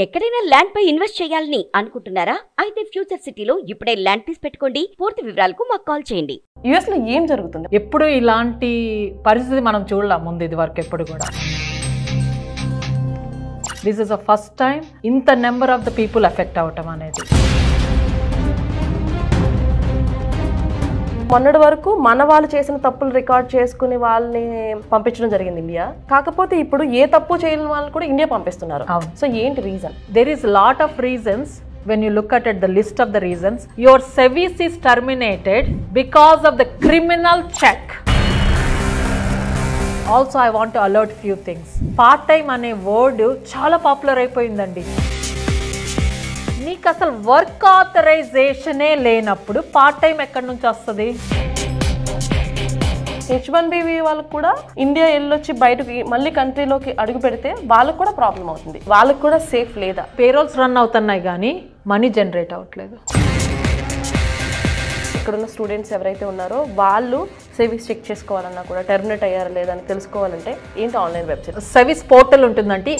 ఎక్కడైనా ల్యాండ్ పై ఇన్వెస్ట్ చేయాలని అనుకుంటున్నారా? అయితే ఫ్యూచర్ సిటీలో ఇప్పుడే ల్యాండ్ పీస్ పెట్టుకోండి. పూర్తి వివరాలకు మాకు కాల్ చేయండి. యుఎస్ లో ఏం జరుగుతుంది? ఎప్పుడు ఇలాంటి పరిస్థితి మనం చూడలేం ముందు ఇది వరకు ఎప్పుడు కూడా. This is the first time ఇంత number of the people effect అవటం అనేది. మొన్నటి వరకు మన వాళ్ళు చేసిన తప్పులు రికార్డ్ చేసుకుని వాళ్ళని పంపించడం జరిగింది ఇండియా. కాకపోతే ఇప్పుడు ఏ తప్పు చేయని వాళ్ళని కూడా ఇండియా పంపిస్తున్నారు. సో ఏంటి reason? There is lot of reasons. When you look at it, the list of the reasons, your service is terminated because of the criminal check. Also, I want to alert few things. Part time అనే word చాలా popular అయిపోయిందండి. నీకు అసలు work ఆథరైజేషనే లేనప్పుడు part time ఎక్కడి నుంచి వస్తుంది? H1B వాళ్ళకు కూడా ఇండియా వెళ్ళొచ్చి బయటకు మళ్ళీ కంట్రీలోకి అడుగు పెడితే వాళ్ళకు కూడా ప్రాబ్లం అవుతుంది. వాళ్ళకు కూడా సేఫ్ లేదా? పేరోల్స్ రన్ అవుతున్నాయి కానీ మనీ జనరేట్ అవ్వట్లేదు. ఇక్కడున్న స్టూడెంట్స్ ఎవరైతే ఉన్నారో వాళ్ళు సర్వీస్ చెక్ చేసుకోవాలన్నా కూడా టెర్మినేట్ అయ్యారా లేదా అని తెలుసుకోవాలంటే ఏంటి ఆన్లైన్ వెబ్సైట్ సర్వీస్ పోర్టల్ ఉంటుందంటే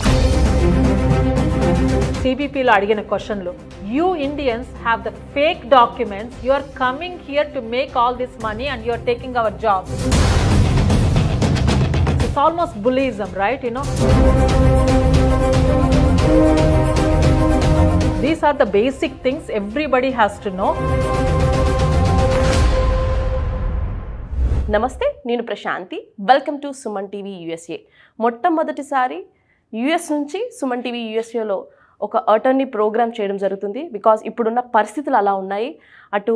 సిబిపిలో అడిగిన క్వశ్చన్లు, you Indians have the fake documents, you are coming here to make all this money and you are taking our job. It's almost bullyism, right? You know, these are the basic things everybody has to know. నమస్తే, నేను Prashanthi. Welcome to Suman TV USA. మొట్టమొదటిసారి US నుంచి Suman TV యూఎస్ఏలో ఒక attorney programme చేయడం జరుగుతుంది. Because ఇప్పుడున్న పరిస్థితులు అలా ఉన్నాయి. అటు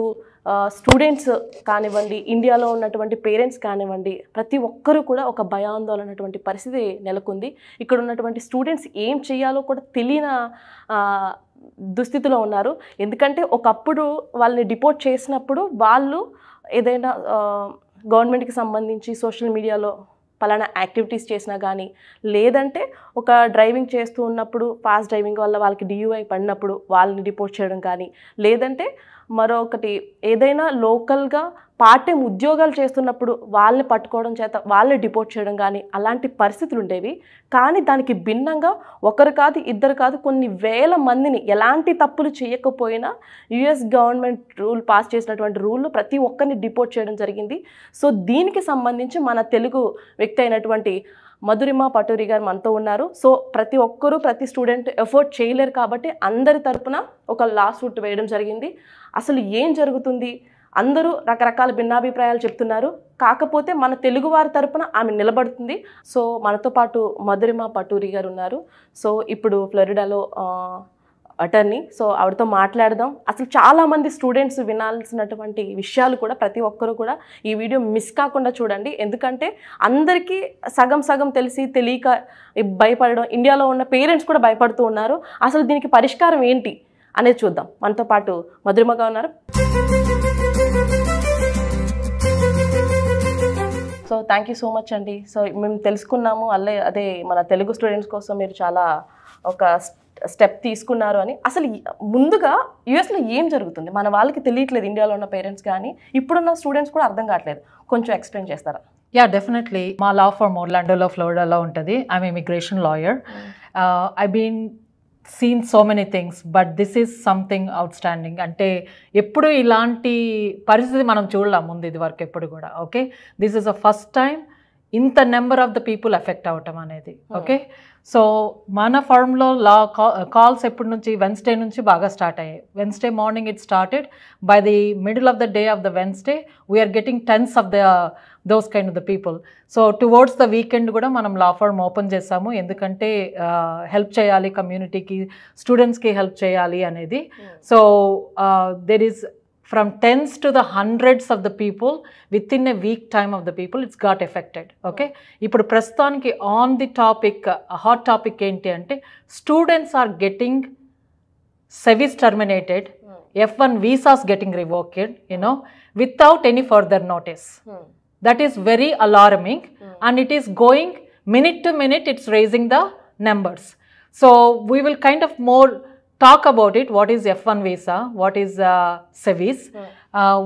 స్టూడెంట్స్ కానివ్వండి, ఇండియాలో ఉన్నటువంటి పేరెంట్స్ కానివ్వండి, ప్రతి ఒక్కరూ కూడా ఒక భయాందోళన అటువంటి పరిస్థితి నెలకొంది. ఇక్కడ ఉన్నటువంటి స్టూడెంట్స్ ఏం చేయాలో కూడా తెలియని దుస్థితిలో ఉన్నారు. ఎందుకంటే ఒకప్పుడు వాళ్ళని డిపోర్ట్ చేసినప్పుడు వాళ్ళు ఏదైనా గవర్నమెంట్కి సంబంధించి సోషల్ మీడియాలో పలానా యాక్టివిటీస్ చేసినా కానీ, లేదంటే ఒక డ్రైవింగ్ చేస్తూ ఉన్నప్పుడు ఫాస్ట్ డ్రైవింగ్ వల్ల వాళ్ళకి DUI పడినప్పుడు వాళ్ళని డిపోర్ట్ చేయడం కానీ, లేదంటే మరొకటి ఏదైనా లోకల్గా పార్ట్ టైం ఉద్యోగాలు చేస్తున్నప్పుడు వాళ్ళని పట్టుకోవడం చేత వాళ్ళని డిపోర్ట్ చేయడం కానీ అలాంటి పరిస్థితులు ఉండేవి. కానీ దానికి భిన్నంగా ఒకరు కాదు, ఇద్దరు కాదు, కొన్ని వేల మందిని ఎలాంటి తప్పులు చేయకపోయినా యుఎస్ గవర్నమెంట్ రూల్ పాస్ చేసినటువంటి రూల్లో ప్రతి ఒక్కరిని డిపోర్ట్ చేయడం జరిగింది. సో దీనికి సంబంధించి మన తెలుగు వ్యక్తి అయినటువంటి మధురిమ పటూరి గారు మనతో ఉన్నారు. సో ప్రతి ఒక్కరూ ప్రతి స్టూడెంట్ ఎఫర్ట్ చేయలేరు కాబట్టి అందరి తరపున ఒక లా సూట్ వేయడం జరిగింది. అసలు ఏం జరుగుతుంది? అందరూ రకరకాల భిన్నాభిప్రాయాలు చెప్తున్నారు. కాకపోతే మన తెలుగువారి తరపున ఆమె నిలబడుతుంది. సో మనతో పాటు మధురిమ పటూరి గారు ఉన్నారు. సో ఇప్పుడు ఫ్లోరిడాలో అటర్నీ. సో ఆవిడతో మాట్లాడదాం. అసలు చాలామంది స్టూడెంట్స్ వినాల్సినటువంటి విషయాలు కూడా ప్రతి ఒక్కరు కూడా ఈ వీడియో మిస్ కాకుండా చూడండి. ఎందుకంటే అందరికీ సగం సగం తెలిసి తెలియక భయపడడం, ఇండియాలో ఉన్న పేరెంట్స్ కూడా భయపడుతూ ఉన్నారు. అసలు దీనికి పరిష్కారం ఏంటి అనేది చూద్దాం. మనతో పాటు మధురిమగా ఉన్నారు. So thank you so much అండి. సో మేము తెలుసుకున్నాము అదే మన తెలుగు స్టూడెంట్స్ కోసం మీరు చాలా ఒక స్టెప్ తీసుకున్నారు అని. అసలు ముందుగా యుఎస్లో ఏం జరుగుతుంది? మన వాళ్ళకి తెలియట్లేదు, ఇండియాలో ఉన్న పేరెంట్స్ కానీ ఇప్పుడున్న స్టూడెంట్స్ కూడా అర్థం కావట్లేదు. కొంచెం ఎక్స్ప్లెయిన్ చేస్తారా? Yeah, definitely. మా లా ఫర్మ్ ఒర్లాండోలో, ఫ్లోరిడాలో ఉంటుంది. I'm immigration lawyer. I been seen so many things, but this is something outstanding. అంటే ఎప్పుడు ఇలాంటి పరిస్థితి మనం చూడలేం ముందు ఇది వరకు ఎప్పుడు కూడా. Okay, this is the first time ఇంత number of the people effect అవటం అనేది. ఓకే, సో మన ఫర్మ్లో లా కాల్స్ ఎప్పటి నుంచి, వెన్స్డే నుంచి బాగా స్టార్ట్ అయ్యాయి. Wednesday morning it started. By the middle of the day of the Wednesday we're getting tens of those kind of the people. So towards the weekend కూడా మనం law firm open చేసాము. ఎందుకంటే help చేయాలి, కమ్యూనిటీకి, స్టూడెంట్స్కి help చేయాలి అనేది. So there is from tens to the hundreds of the people within a week time of the people it's got affected. Okay, ఇప్పుడు ప్రస్తుతానికి on the topic hot topic ఏంటి అంటే students are getting service terminated, F1 visas getting revoked, you know, without any further notice. That is very alarming, and it is going minute to minute, it's raising the numbers. So we will kind of more talk about it. What is F1 visa? What is service?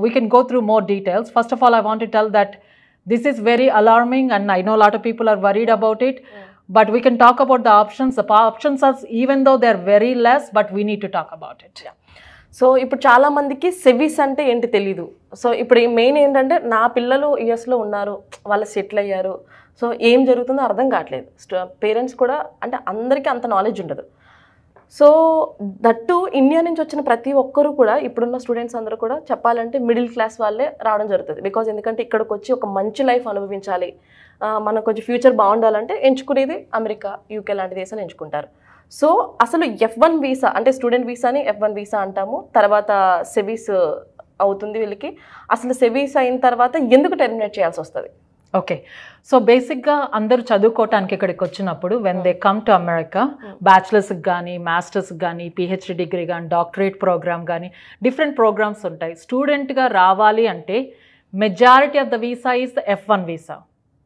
We can go through more details. First of all, I want to tell that this is very alarming, and I know a lot of people are worried about it. but we can talk about the options. The options are, even though they're very less, but we need to talk about it. So ఇప్పుడు చాలా మందికి సెవీస్ అంటే ఏంటి తెలీదు. So ఇప్పుడు main ఏంటంటే నా పిల్లలు యూఎస్లో ఉన్నారు, వాళ్ళు సెటిల్ అయ్యారు, సో ఏం జరుగుతుందో అర్థం కావట్లేదు. పేరెంట్స్ కూడా అంటే అందరికీ అంత నాలెడ్జ్ ఉండదు. సో దట్టు ఇండియా నుంచి వచ్చిన ప్రతి ఒక్కరు కూడా ఇప్పుడున్న స్టూడెంట్స్ అందరూ కూడా చెప్పాలంటే మిడిల్ క్లాస్ వాళ్ళే రావడం జరుగుతుంది. బికాజ్ ఎందుకంటే ఇక్కడికి వచ్చి ఒక మంచి లైఫ్ అనుభవించాలి, మనకు కొంచెం ఫ్యూచర్ బాగుండాలంటే ఎంచుకునేది అమెరికా, యూకే లాంటి దేశాలు ఎంచుకుంటారు. సో అసలు F1 వీసా అంటే స్టూడెంట్ వీసాని F1 వీసా అంటాము, తర్వాత సెవీస్ అవుతుంది వీళ్ళకి. అసలు సెవీస్ అయిన తర్వాత ఎందుకు టెర్మినేట్ చేయాల్సి వస్తుంది? ఓకే, సో బేసిక్గా అందరూ చదువుకోవటానికి ఇక్కడికి వచ్చినప్పుడు when they come to America, బ్యాచిలర్స్కి కానీ మాస్టర్స్కి కానీ పిహెచ్డి డిగ్రీ కానీ డాక్టరేట్ ప్రోగ్రామ్ కానీ డిఫరెంట్ ప్రోగ్రామ్స్ ఉంటాయి. స్టూడెంట్గా రావాలి అంటే majority of the visa is the F1 visa.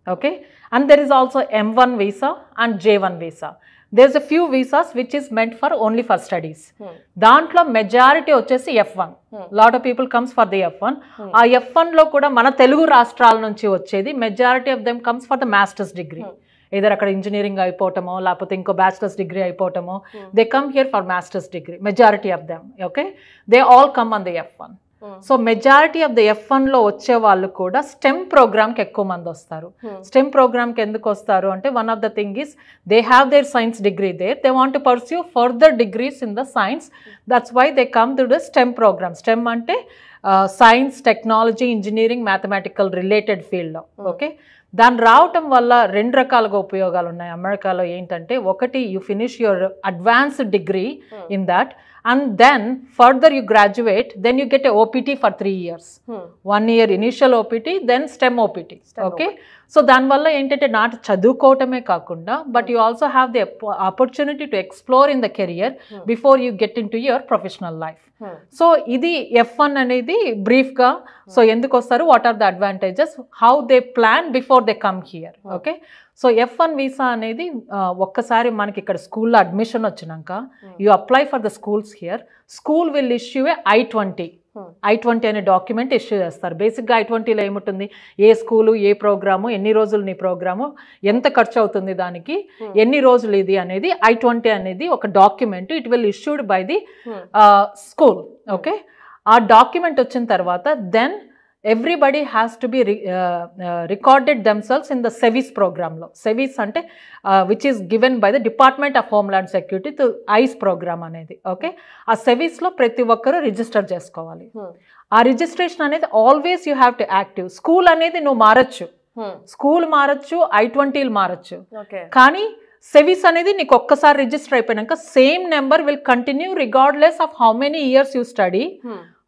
Okay, and there is also M1 visa and J1 visa. there's a few visas which is meant for only for studies. దాంట్లో majority వచ్చేసి F1. Lot of people comes for the F1. ఆ F1లో కూడా మన తెలుగు రాష్ట్రాల నుంచి వచ్చేది majority of them comes for the masters degree. Either అక్కడ ఇంజనీరింగ్ అయిపోవటమో లేకపోతే ఇంకో బ్యాచిలర్స్ డిగ్రీ అయిపోవటమో, they come here for masters degree, majority of them. Okay, they all come on the F1. So majority of the F1లో వచ్చే వాళ్ళు కూడా stem ప్రోగ్రామ్కి ఎక్కువ మంది వస్తారు. స్టెమ్ ప్రోగ్రామ్కి ఎందుకు వస్తారు అంటే one of the thing is they have their science degree there, they want to pursue further degrees in the science, that's why they come to the STEM programme. STEM అంటే science, technology, engineering, mathematical related ఫీల్డ్లో. Okay, దాన్ని రావటం వల్ల రెండు రకాలుగా ఉపయోగాలు ఉన్నాయి అమెరికాలో. ఏంటంటే ఒకటి, you finish your advanced degree in that, and then further you graduate, then you get a OPT for 3 years. 1 year initial OPT, then STEM OPT. Okay, so దానివల్ల ఏంటంటే నాట్ చదువుకోవటమే కాకుండా but you also have the opportunity to explore in the career before you get in to your professional life. So ఇది F1 అనేది బ్రీఫ్గా. So ఎందుకు వస్తారు, what are the advantages, how they plan before they come here. Okay, so F1 visa అనేది ఒక్కసారి మనకి ఇక్కడ స్కూల్లో అడ్మిషన్ వచ్చినాక you apply for the schools here, school will issue a I-20 అనే డాక్యుమెంట్ ఇష్యూ చేస్తారు. బేసిక్గా I-20లో ఏముంటుంది, ఏ స్కూలు, ఏ ప్రోగ్రాము, ఎన్ని రోజులు నీ ప్రోగ్రాము, ఎంత ఖర్చు అవుతుంది దానికి, ఎన్ని రోజులు ఇది అనేది I-20 అనేది ఒక document. It will issued by the school. Okay, ఆ డాక్యుమెంట్ వచ్చిన తర్వాత then everybody has to be recorded themselves in the SEVIS program lo. SEVIS ante which is given by the Department of Homeland Security to ICE program anedi. Okay, aa SEVIS lo prati okkaru register chesukovali. Aa registration anedi always you have to active. School anedi no marachu, school marachu, I-20 marachu. Okay, కానీ SEVIS అనేది నీకు ఒక్కసారి register అయిపోయినాక same number will continue regardless of how many years you study,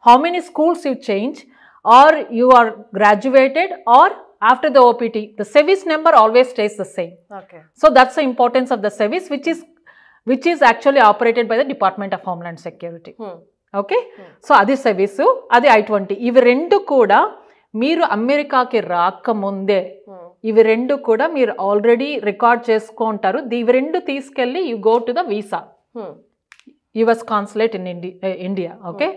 how many schools you change, or you are graduated, or after the OPT, the SEVIS number always stays the same. Okay, so that's the importance of the SEVIS, which is actually operated by the Department of Homeland Security. Okay, so adi SEVIS, adi I-20. ఇవి రెండు కూడా మీరు అమెరికాకి రాకముందే ఇవి రెండు కూడా మీరు ఆల్రెడీ రికార్డ్ చేసుకుంటారు. ఇవి రెండు తీసుకెళ్ళి you go to the visa, US consulate in India. Okay,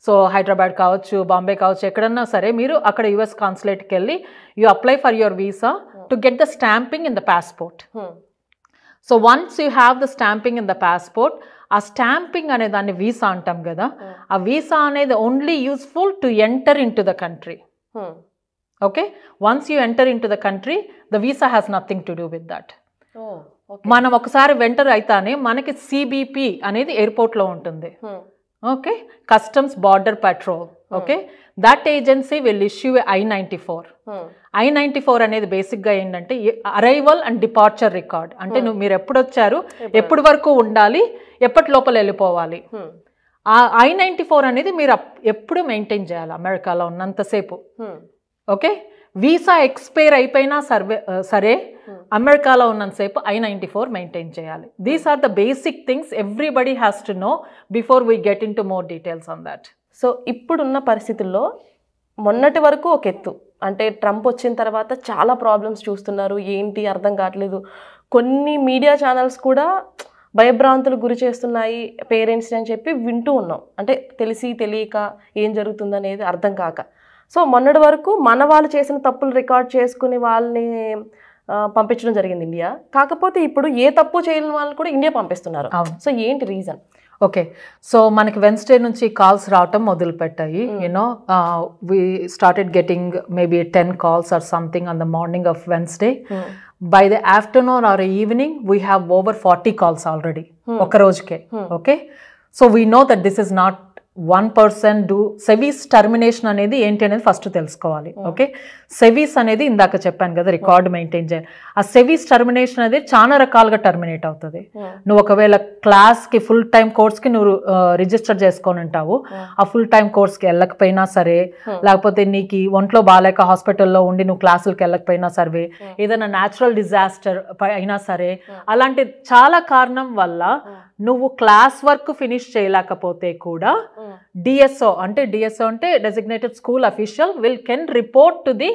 so Hyderabad కావచ్చు, బాంబే కావచ్చు, ఎక్కడన్నా సరే మీరు అక్కడ US కాన్సులేట్కి వెళ్ళి you apply for your visa to get the stamping in the passport. So once you have the stamping in the passport, ఆ stamping అనే దాన్ని వీసా అంటాం కదా, ఆ వీసా అనేది only useful to enter in to the country. Okay, once you enter in to the country, the visa has nothing to do with that. మనం ఒకసారి venter అయితేనే మనకి CBP అనేది ఎయిర్పోర్ట్లో ఉంటుంది. Okay, customs border petrol. Okay, that agency will issue I-94. I-94 అనేది బేసిక్గా ఏంటంటే అరైవల్ అండ్ డిపార్చర్ రికార్డ్. అంటే మీరు ఎప్పుడు వచ్చారు, ఎప్పటి వరకు ఉండాలి, ఎప్పటి లోపల వెళ్ళిపోవాలి. ఆ I-94 అనేది మీరు ఎప్పుడు మెయింటైన్ చేయాలి అమెరికాలో ఉన్నంతసేపు. ఓకే, వీసా ఎక్స్పైర్ అయిపోయినా సరే అమెరికాలో ఉన్నంతసేపు I-94 మెయింటైన్ చేయాలి. These are the basic things everybody has to know before we get in to more details on that. So ఇప్పుడున్న పరిస్థితుల్లో మొన్నటి వరకు ఒక ఎత్తు, అంటే ట్రంప్ వచ్చిన తర్వాత చాలా ప్రాబ్లమ్స్ చూస్తున్నారు, ఏంటి అర్థం కావట్లేదు. కొన్ని మీడియా ఛానల్స్ కూడా భయభ్రాంతులు గురి చేస్తున్నాయి పేరెంట్స్ని అని చెప్పి వింటూ ఉన్నాం. అంటే తెలిసి తెలియక ఏం జరుగుతుందనేది అర్థం కాక. సో మొన్నటి వరకు మన వాళ్ళు చేసిన తప్పులు రికార్డ్ చేసుకుని వాళ్ళని పంపించడం జరిగింది ఇండియా. కాకపోతే ఇప్పుడు ఏ తప్పు చేయని వాళ్ళు కూడా ఇండియా పంపిస్తున్నారు. సో ఏంటి రీజన్? ఓకే, సో మనకి వెన్స్డే నుంచి కాల్స్ రావటం మొదలుపెట్టాయి. You know we started getting maybe 10 calls or something on the morning of Wednesday. By the afternoon or evening we have over 40 calls already oka rojuke. Okay, so we know that this is not one person do SEVIS termination అనేది ఏంటి అనేది first తెలుసుకోవాలి. Okay, సెవీస్ అనేది ఇందాక చెప్పాను కదా record maintain చేయాలి. ఆ సెవీస్ టర్మినేషన్ అనేది చాలా రకాలుగా టర్మినేట్ అవుతుంది. నువ్వు ఒకవేళ క్లాస్కి ఫుల్ టైం కోర్స్కి నువ్వు రిజిస్టర్ చేసుకొని ఉంటావు, ఆ ఫుల్ టైం కోర్స్కి వెళ్ళకపోయినా సరే, లేకపోతే నీకు ఒంట్లో బాగాలేక హాస్పిటల్లో ఉండి నువ్వు క్లాసులకి వెళ్ళకపోయినా సరే, ఏదైనా న్యాచురల్ డిజాస్టర్ అయినా సరే, అలాంటి చాలా కారణం వల్ల నువ్వు క్లాస్ వర్క్ ఫినిష్ చేయలేకపోతే కూడా డిఎస్ఓ అంటే designated school official can report to the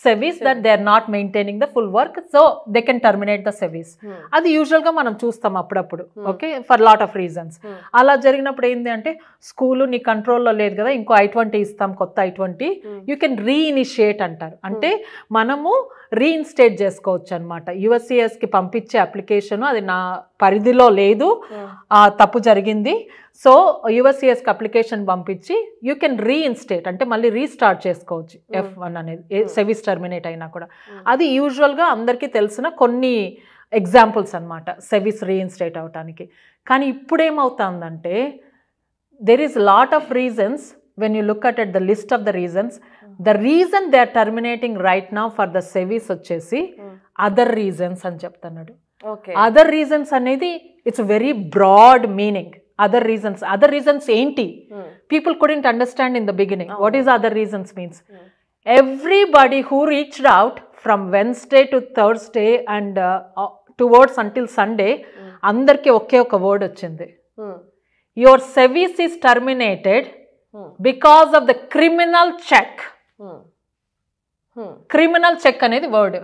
SEVIS that they are not maintaining the full work, so they can terminate the SEVIS. అది యూజువల్ గా మనం చూస్తాం అప్పుడప్పుడు. Okay, for lot of reasons. అలా జరిగినప్పుడు ఏంటి అంటే స్కూలు నీ కంట్రోల్లో లేదు కదా, ఇంకో I-20 ఇస్తాం, కొత్త I-20, యూ కెన్ రీఇనిషియేట్ అంటారు. అంటే మనము రీఇన్స్టేట్ చేసుకోవచ్చు అనమాట. యుఎస్సిఎస్కి పంపించే అప్లికేషన్ అది నా పరిధిలో లేదు, తప్పు జరిగింది, సో యుఎస్సిఎస్కి అప్లికేషన్ పంపించి యూ కెన్ రీఇన్స్టేట్ అంటే మళ్ళీ రీస్టార్ట్ చేసుకోవచ్చు F1 అనేది, సెవీస్ టర్మినేట్ అయినా కూడా. అది యూజువల్గా అందరికీ తెలిసిన కొన్ని ఎగ్జాంపుల్స్ అనమాట సెవీస్ రీఇన్స్టేట్ అవటానికి. కానీ ఇప్పుడేమవుతుందంటే there is lot of reasons when you look at it, the list of the reasons, the reason they are terminating right now for the sevis వచ్చేసి other reasons అని చెప్తున్నాడు. other reasons అనేది it's very broad meaning. other reasons ఏంటి? people couldn't understand in the beginning what is other reasons means. everybody who reached out from Wednesday to Thursday and towards until Sunday అందరికి ఒకే ఒక word వచ్చింది, your sevis is terminated because of the criminal check. criminal check అనేది word.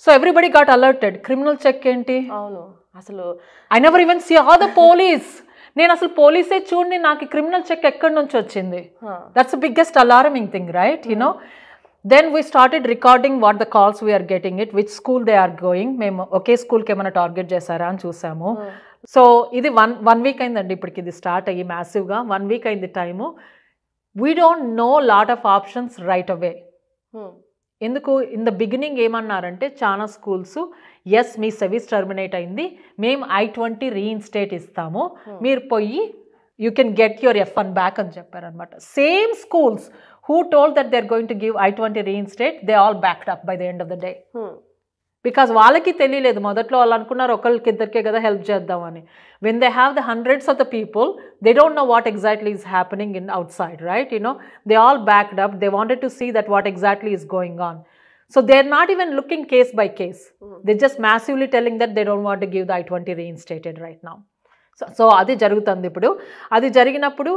So everybody got alerted. Criminal check ఏంటి? అవును, అసలు I never even see all the police. నేను అసలు పోలీసే చూడండి, నాకు క్రిమినల్ చెక్ ఎక్కడి నుంచి వచ్చింది? That's biggest alarming thing, right? You know, then we started recording what the calls we're getting it, which school they are going. మేము ఒకే స్కూల్కి ఏమైనా టార్గెట్ చేశారా అని చూసాము. సో ఇది వన్ వీక్ అయిందండి ఇప్పటికి, ఇది స్టార్ట్ అయ్యి మ్యాసివ్గా 1 week అయింది time. We don't know lot of options right away. ఎందుకు ఇన్ ద బిగినింగ్ ఏమన్నారంటే చాలా స్కూల్స్, ఎస్ మీ సెవీస్ టర్మినేట్ అయింది, మేము I-20 రీఇన్స్టేట్ ఇస్తాము, మీరు పోయి you can get your F1 back అని చెప్పారనమాట. Same schools who told that they're going to give I-20 reinstate, they all backed up by the end of the day. Because వాళ్ళకి తెలియలేదు, మొదట్లో వాళ్ళు అనుకున్నారు ఒకరికి ఇద్దరికే కదా హెల్ప్ చేద్దామని. when they have the hundreds of the people, they don't know what exactly is happening in outside, right? You know, they all backed up. They wanted to see that what exactly is going on. So they're not even looking case by case. They're just massively telling that they don't want to give the I-20 reinstated right now. So అది జరుగుతుంది ఇప్పుడు. అది జరిగినప్పుడు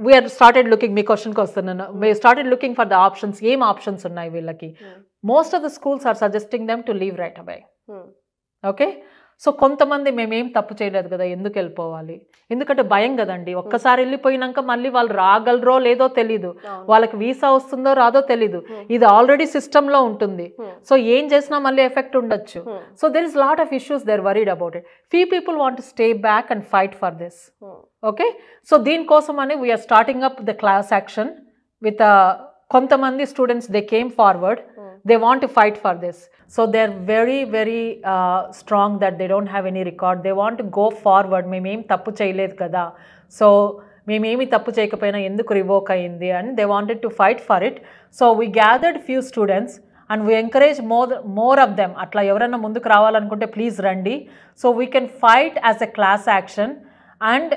we are started looking, మీ క్వశ్చన్కి వస్తున్నాను, we started looking for the options. ఏం options ఉన్నాయి వీళ్ళకి? most of the schools are suggesting them to leave right away. Okay, so కొంతమంది మేమేం తప్పు చేయలేదు కదా, ఎందుకు వెళ్ళిపోవాలి? ఎందుకంటే భయం కదండి, ఒక్కసారి వెళ్ళిపోయినాక మళ్ళీ వాళ్ళు రాగలరో లేదో తెలీదు, వాళ్ళకి వీసా వస్తుందో రాదో తెలీదు, ఇది ఆల్రెడీ సిస్టంలో ఉంటుంది, సో ఏం చేసినా మళ్ళీ ఎఫెక్ట్ ఉండొచ్చు. So there is lot of issues, they are worried about it. Few people want to stay back and fight for this. Okay, so దీనికోసమని we're starting up the class action with కొంతమంది students, they came forward, they want to fight for this. So they're very very strong that they don't have any record. They want to go forward. మేమేం తప్పు చేయలేదు కదా, so మేమేమి తప్పు చేయకపోయినా ఎందుకు revoke అయింది అని they wanted to fight for it. So we gathered few students and we encourage more of them. అట్లా ఎవరైనా ముందుకు రావాలనుకుంటే ప్లీజ్ రండి. So we can fight as a class action and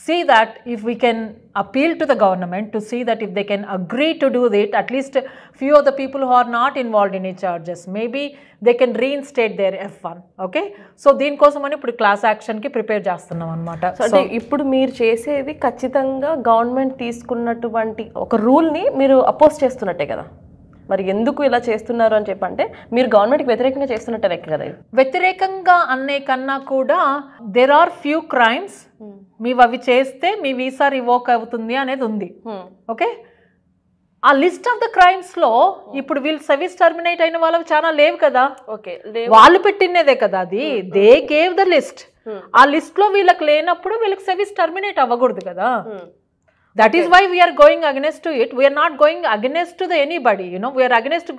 see that if we can appeal to the government to see that if they can agree to do it, at least few of the people who are not involved in any charges, maybe they can reinstate their F1. okay, so దీని కోసమని ఇప్పుడు class యాక్షన్కి prepare చేస్తున్నాం అనమాట. అంటే ఇప్పుడు మీరు చేసేది ఖచ్చితంగా గవర్నమెంట్ తీసుకున్నటువంటి ఒక రూల్ని మీరు అపోజ్ చేస్తున్నట్టే కదా, మరి ఎందుకు ఇలా చేస్తున్నారు అని చెప్పంటే మీరు గవర్నమెంట్కి వ్యతిరేకంగా చేస్తున్నట్టే లెక్క కదా. వ్యతిరేకంగా అనే కన్నా కూడా దెర్ ఆర్ ఫ్యూ క్రైమ్స్, మీవి అవి చేస్తే మీ వీసా రివోక్ అవుతుంది అనేది ఉంది. ఓకే, ఆ లిస్ట్ ఆఫ్ ద క్రైమ్స్ లో ఇప్పుడు వీళ్ళు సర్వీస్ టర్మినేట్ అయిన వాళ్ళకి చాలా లేవు కదా. ఓకే, వాళ్ళు పెట్టినదే కదా అది. They gave the list. ఆ లిస్ట్ లో వీళ్ళకి లేనప్పుడు వీళ్ళకి సర్వీస్ టర్మినేట్ అవ్వకూడదు కదా. That is why we're going against to it. We're not going against to the anybody, you know. We're against.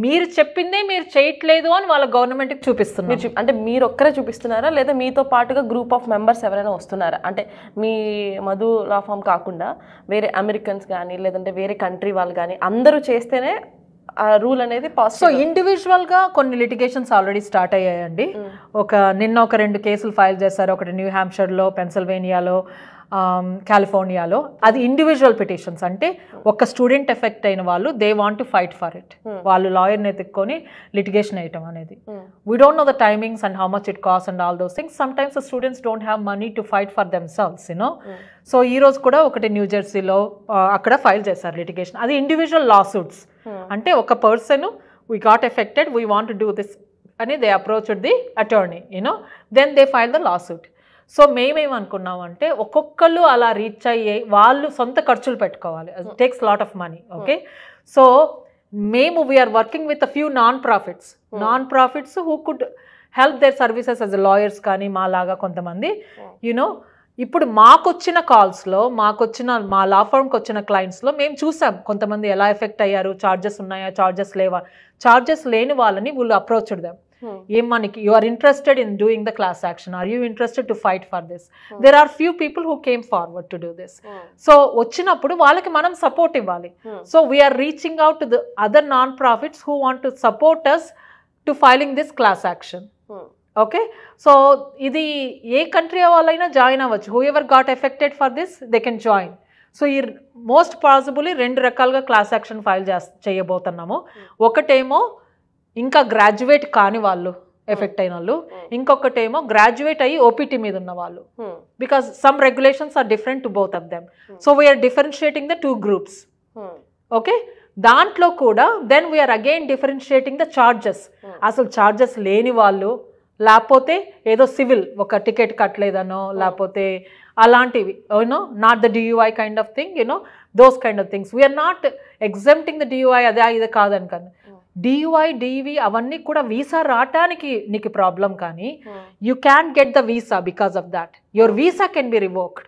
మీరు చెప్పిందే మీరు చేయట్లేదు అని వాళ్ళ గవర్నమెంట్కి చూపిస్తున్నారు. అంటే మీరు ఒక్కరే చూపిస్తున్నారా, లేదా మీతో పాటుగా గ్రూప్ ఆఫ్ మెంబర్స్ ఎవరైనా వస్తున్నారా? అంటే మీ మధు లా ఫామ్ కాకుండా వేరే అమెరికన్స్ కానీ లేదంటే వేరే కంట్రీ వాళ్ళు కానీ అందరూ చేస్తేనే ఆ రూల్ అనేది పాసిబుల్. సో ఇండివిజువల్గా కొన్ని లిటిగేషన్స్ ఆల్రెడీ స్టార్ట్ అయ్యాయండి. నిన్న ఒక 2 కేసులు ఫైల్ చేశారు. ఒకటి న్యూ హ్యాంప్షైర్లో, పెన్సిల్వేనియాలో, కాలిఫోర్నియాలో. అది ఇండివిజువల్ పిటిషన్స్. అంటే ఒక స్టూడెంట్ ఎఫెక్ట్ అయిన వాళ్ళు they want to fight for it. వాళ్ళు లాయర్ని ఎత్తుక్కొని లిటిగేషన్ వేయటం అనేది. We don't know the timings and how much it cost and all those things. Some times the students don't have money to fight for themselves, you know. So ఈ రోజు కూడా ఒకటి new జెర్సీలో అక్కడ file చేశారు లిటిగేషన్. అది individual లా suits. అంటే ఒక person we got affected, we want to do this అని they approached the attorney, you know. Then they file the lawsuit. So మేమేమనుకున్నామంటే ఒక్కొక్కళ్ళు అలా రీచ్ అయ్యే వాళ్ళు సొంత ఖర్చులు పెట్టుకోవాలి. Takes lot of money. Okay, so మేము we're working with a few non profits who could help their services as lawyers కానీ మా లాగా కొంతమంది, యూనో. ఇప్పుడు మాకొచ్చిన కాల్స్లో, మా లా ఫర్మ్కి వచ్చిన క్లయింట్స్లో మేము చూసాం కొంతమంది ఎలా ఎఫెక్ట్ అయ్యారు, ఛార్జెస్ ఉన్నాయా, ఛార్జెస్ లేవా. ఛార్జెస్ లేని వాళ్ళని వీళ్ళు అప్రోచ్డ్ దెమ్. ఏం మనకి you are interested in doing the class action, or you interested to fight for this. There are few people who came forward to do this. So వచ్చినప్పుడు వాళ్ళకి మనం సపోర్ట్ ఇవ్వాలి. So we're reaching out to the other non profits who want to support us to filing this class action. Okay, సో ఇది ఏ country వాళ్ళైనా join అవ్వచ్చు. Whoever got affected for this they can join. So ఈ most possibly 2 రకాలుగా class action file చేయబోతున్నాము. ఒకటేమో ఇంకా గ్రాడ్యుయేట్ కాని వాళ్ళు ఎఫెక్ట్ అయిన వాళ్ళు, ఇంకొకటేమో గ్రాడ్యుయేట్ అయ్యి ఓపీటీ మీద ఉన్న వాళ్ళు. Because some regulations are different to both of them. So we're differentiating the 2 groups. Okay, దాంట్లో కూడా then we're again differentiating the charges. అసలు ఛార్జెస్ లేని వాళ్ళు, లేకపోతే ఏదో సివిల్ ఒక టికెట్ కట్టలేదనో, లేకపోతే అలాంటివి, you know, not the DUI kind of thing, you know, those kind of things. We're not exempting the DUI, అదే ఇది కాదని కానీ. డియూఐ, డివి అవన్నీ కూడా వీసా రావటానికి నీకు ప్రాబ్లం, కానీ you can get the visa because of that. Your visa can be revoked,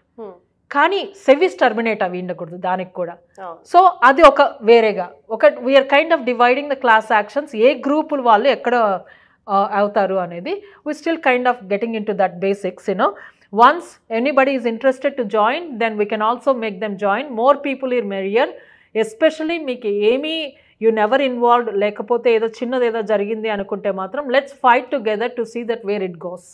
కానీ సర్వీస్ టర్మినేట్ అవి ఉండకూడదు దానికి కూడా. సో అది ఒక వేరేగా we're kind of dividing the class actions. ఏ గ్రూపులు వాళ్ళు ఎక్కడ అవుతారు అనేది we still kind of getting into that basics, you know. Once anybody is interested to join, then we can also make them join. More people are merrier, especially మీకు ఏమీ you never involved లేకపోతే ఏదో చిన్నది ఏదో జరిగింది అనుకుంటే మాత్రం let's fight together to see that where it goes.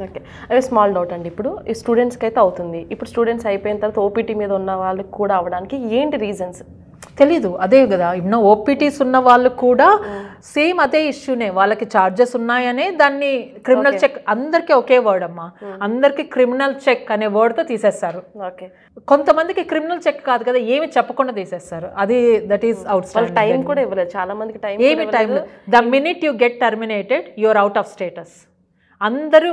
Okay, అదే స్మాల్ డౌట్ అండి. ఇప్పుడు ఈ స్టూడెంట్స్కి అయితే అవుతుంది, ఇప్పుడు స్టూడెంట్స్ అయిపోయిన తర్వాత ఓపీటీ మీద ఉన్న వాళ్ళకి కూడా అవ్వడానికి ఏంటి రీజన్స్ తెలీదు. అదే కదా, ఇప్పుడు ఓపీటీస్ ఉన్న వాళ్ళు కూడా సేమ్ అదే ఇష్యూనే. వాళ్ళకి ఛార్జెస్ ఉన్నాయనే దాన్ని క్రిమినల్ చెక్, అందరికీ ఒకే వర్డ్ అమ్మా, అందరికి క్రిమినల్ చెక్ అనే వర్డ్తో తీసేస్తారు. ఓకే, కొంతమందికి క్రిమినల్ చెక్ కాదు కదా, ఏమి చెప్పకుండా తీసేస్తారు. అది that is outstanding. Time కూడా ఇవ్వలేదు చాలా మందికి. టైం ఏమి time, the minute you get terminated you are out of status. అందరూ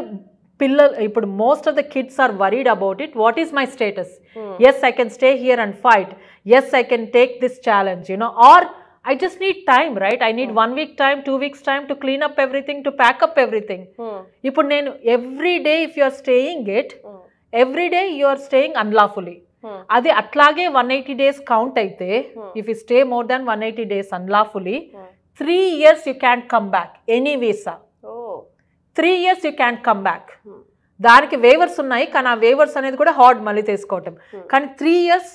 పిల్లలు ఇప్పుడు most of the kids are worried about it. What is my status? Yes I can stay here and fight. Yes, I can take this challenge, you know, or I just need time, right? I need 1 week time, 2 weeks time to clean up everything, to pack up everything. Ippudu nenu every day if you are staying it, every day you are staying unlawfully. Adi atlage 180 days count aithe, if you stay more than 180 days unlawfully, 3 years you can't come back any visa. 3 years you can't come back. దానికి weavers ఉన్నాయి, కానీ ఆ weavers అనేది కూడా hard మళ్ళీ తీసుకోవటం. కానీ 3 years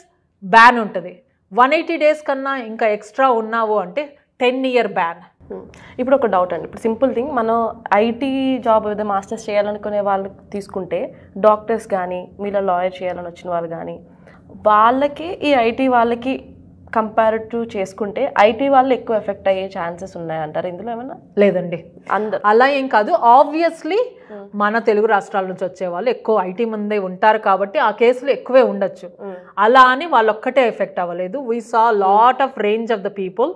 ban ఉంటుంది. 180 days కన్నా ఇంకా ఎక్స్ట్రా ఉన్నావు అంటే 10-year బ్యాన్. ఇప్పుడు ఒక డౌట్ అండి, ఇప్పుడు సింపుల్ థింగ్, మనం ఐటీ జాబ్ ఏదో మాస్టర్స్ చేయాలనుకునే వాళ్ళు తీసుకుంటే, డాక్టర్స్ కానీ మీలో లాయర్ చేయాలని వచ్చిన వాళ్ళు కానీ, వాళ్ళకి ఈ ఐటీ వాళ్ళకి కంపారిటివ్ చేసుకుంటే ఐటీ వాళ్ళు ఎక్కువ ఎఫెక్ట్ అయ్యే ఛాన్సెస్ ఉన్నాయంటారు ఇందులో ఏమన్నా? లేదండి, అలా ఏం కాదు. ఆబ్వియస్లీ మన తెలుగు రాష్ట్రాల నుంచి వచ్చే వాళ్ళు ఎక్కువ ఐటీ ముందే ఉంటారు కాబట్టి ఆ కేసులు ఎక్కువే ఉండొచ్చు. అలా అని వాళ్ళు ఒక్కటే ఎఫెక్ట్ అవ్వలేదు. We saw lot of range of the people,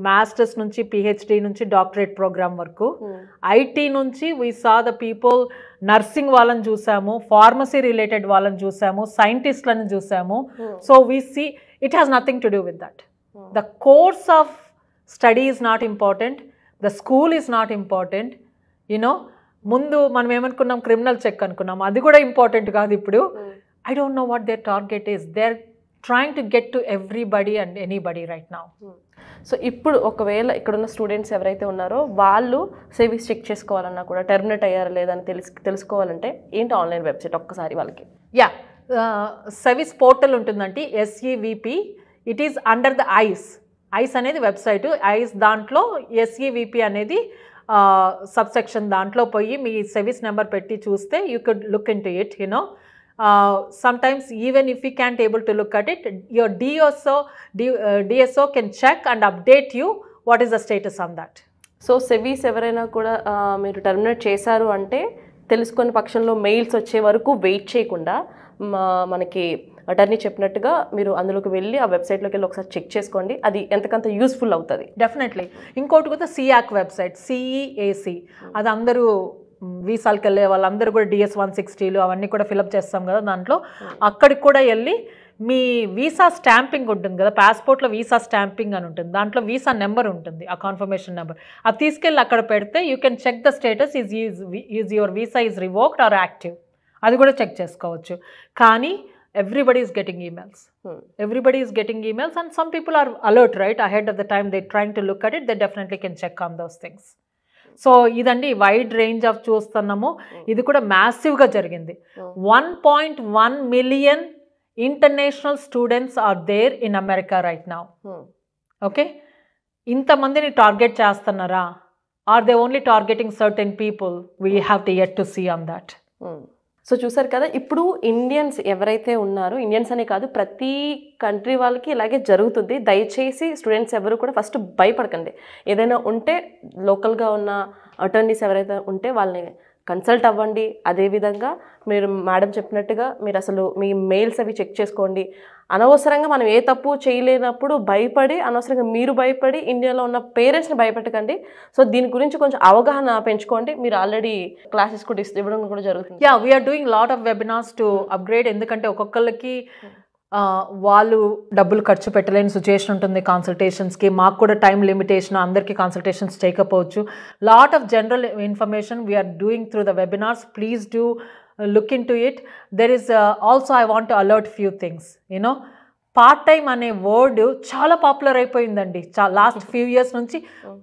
masters నుంచి పిహెచ్డి నుంచి డాక్టరేట్ ప్రోగ్రామ్ వరకు. ఐటీ నుంచి we saw the people, nursing వాళ్ళని చూసాము, ఫార్మసీ రిలేటెడ్ వాళ్ళని చూసాము, సైంటిస్ట్లను చూసాము. So we see it has nothing to do with that. The course of study is not important. The school is not important. You know, ముందు మనం ఏమనుకున్నాం, criminal check అనుకున్నాం, అది కూడా ఇంపార్టెంట్ కాదు ఇప్పుడు. I don't know what their target is. They're trying to get to everybody and anybody right now. So ఇప్పుడు ఒకవేళ ఇక్కడున్న స్టూడెంట్స్ ఎవరైతే ఉన్నారో వాళ్ళు సేవింగ్స్ చెక్ చేసుకోవాలన్నా కూడా టెర్మినేట్ అయ్యారా లేదా అని తెలుసుకోవాలంటే ఏంటి ఆన్లైన్ వెబ్సైట్ ఒక్కసారి వాళ్ళకి? యా, సర్వీస్ పోర్టల్ ఉంటుందండి, SEVP. It is under the ice అనేది వెబ్సైట్. ఐస్ దాంట్లో SEVP అనేది సబ్సెక్షన్, దాంట్లో పోయి మీ సర్వీస్ నెంబర్ పెట్టి చూస్తే you could look in to it, you know. Sometimes even if you can't able to look at it, your DSO can check and update you what is the status on that. So SEVIS ఎవరైనా కూడా మీరు terminate చేశారు అంటే తెలుసుకునే పక్షంలో mails వచ్చే వరకు wait చేయకుండా మనకి అటర్నీ చెప్పినట్టుగా మీరు అందులోకి వెళ్ళి ఆ వెబ్సైట్లోకి వెళ్ళి ఒకసారి చెక్ చేసుకోండి, అది ఎంతకంత యూస్ఫుల్ అవుతుంది. డెఫినెట్లీ. ఇంకోటి కూడా CEAC వెబ్సైట్, CEAC, అది అందరూ వీసాలకు వెళ్ళే వాళ్ళందరూ కూడా DS-160లు అవన్నీ కూడా ఫిలప్ చేస్తాం కదా దాంట్లో, అక్కడికి కూడా వెళ్ళి మీ వీసా స్టాంపింగ్ ఉంటుంది కదా, పాస్పోర్ట్లో వీసా స్టాంపింగ్ అని ఉంటుంది, దాంట్లో వీసా నెంబర్ ఉంటుంది, ఆ కన్ఫర్మేషన్ నెంబర్, అది తీసుకెళ్ళి అక్కడ పెడితే you can check the status is your visa is revoked or active, అది కూడా చెక్ చేసుకోవచ్చు. కానీ everybody is getting emails. Everybody is getting emails and some people are alert right ahead of the time they're trying to look at it. They definitely can check on those things. So ఇదండి wide range of చూస్తున్నాము. ఇది కూడా మ్యాసివ్గా జరిగింది. 1.1 million international students are there in America right now. Okay, ఇంతమందిని target చేస్తున్నారా? Are they only targeting certain people? We have to yet to see on that. So చూసారు కదా, ఇప్పుడు ఇండియన్స్ ఎవరైతే ఉన్నారో, ఇండియన్స్ అనే కాదు ప్రతి కంట్రీ వాళ్ళకి ఇలాగే జరుగుతుంది. దయచేసి స్టూడెంట్స్ ఎవరు కూడా ఫస్ట్ భయపడకండి. ఏదైనా ఉంటే లోకల్గా ఉన్న అటర్నీస్ ఎవరైతే ఉంటే వాళ్ళని కన్సల్ట్ అవ్వండి. అదేవిధంగా మీరు మేడం చెప్పినట్టుగా మీరు అసలు మీ మెయిల్స్ అవి చెక్ చేసుకోండి. అనవసరంగా మనం ఏ తప్పు చేయలేనప్పుడు భయపడి, అనవసరంగా మీరు భయపడి ఇండియాలో ఉన్న పేరెంట్స్ని భయపెట్టకండి. సో దీని గురించి కొంచెం అవగాహన పెంచుకోండి. మీరు ఆల్రెడీ క్లాసెస్ కూడా ఇవ్వడం కూడా జరుగుతుంది. Yeah, we're doing lot of webinars to upgrade. ఎందుకంటే ఒక్కొక్కరికి వాళ్ళు డబ్బులు ఖర్చు పెట్టలేని సిచ్యుయేషన్ ఉంటుంది కన్సల్టేషన్స్కి. మాకు కూడా టైం లిమిటేషన్, అందరికీ కన్సల్టేషన్స్ చేయకపోవచ్చు. Lot of general information we're doing through the webinars. Please do look into it. There is also I want to alert few things, you know. Part time అనే వర్డ్ చాలా popular అయిపోయిందండి last few years నుంచి.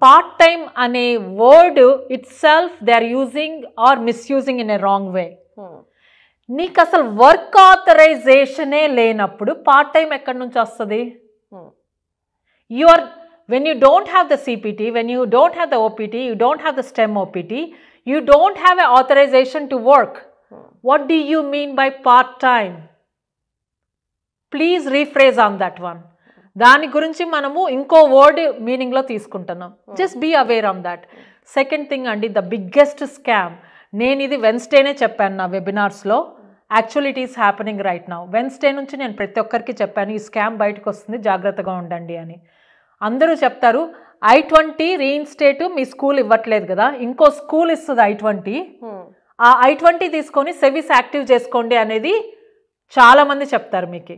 Part time అనే word itself they are using or misusing in a wrong way. నీకు అసలు work ఆథరైజేషనే లేనప్పుడు part time ఎక్కడి నుంచి వస్తుంది? when you don't have the CPT, when you don't have the OPT, you don't have the STEM OPT, you don't have an authorization to work. What do you mean by part-time? Please rephrase on that one. దాని గురించి మనము ఇంకో word మీనింగ్లో తీసుకుంటున్నాం. Just be aware on that. Second thing అండి, the biggest scam. నేను ఇది వెన్స్డేనే చెప్పాను నా వెబినార్స్లో. Actually it is happening right now. Wednesday నుంచి నేను ప్రతి ఒక్కరికి చెప్పాను ఈ స్కామ్ బయటకు వస్తుంది, జాగ్రత్తగా ఉండండి అని. అందరూ చెప్తారు I-20 రీఇన్స్టేట్ మీ స్కూల్ ఇవ్వట్లేదు కదా, ఇంకో స్కూల్ ఇస్తుంది I-20, ఆ I-20 తీసుకొని సెవిస్ యాక్టివ్ చేసుకోండి అనేది చాలామంది చెప్తారు మీకు.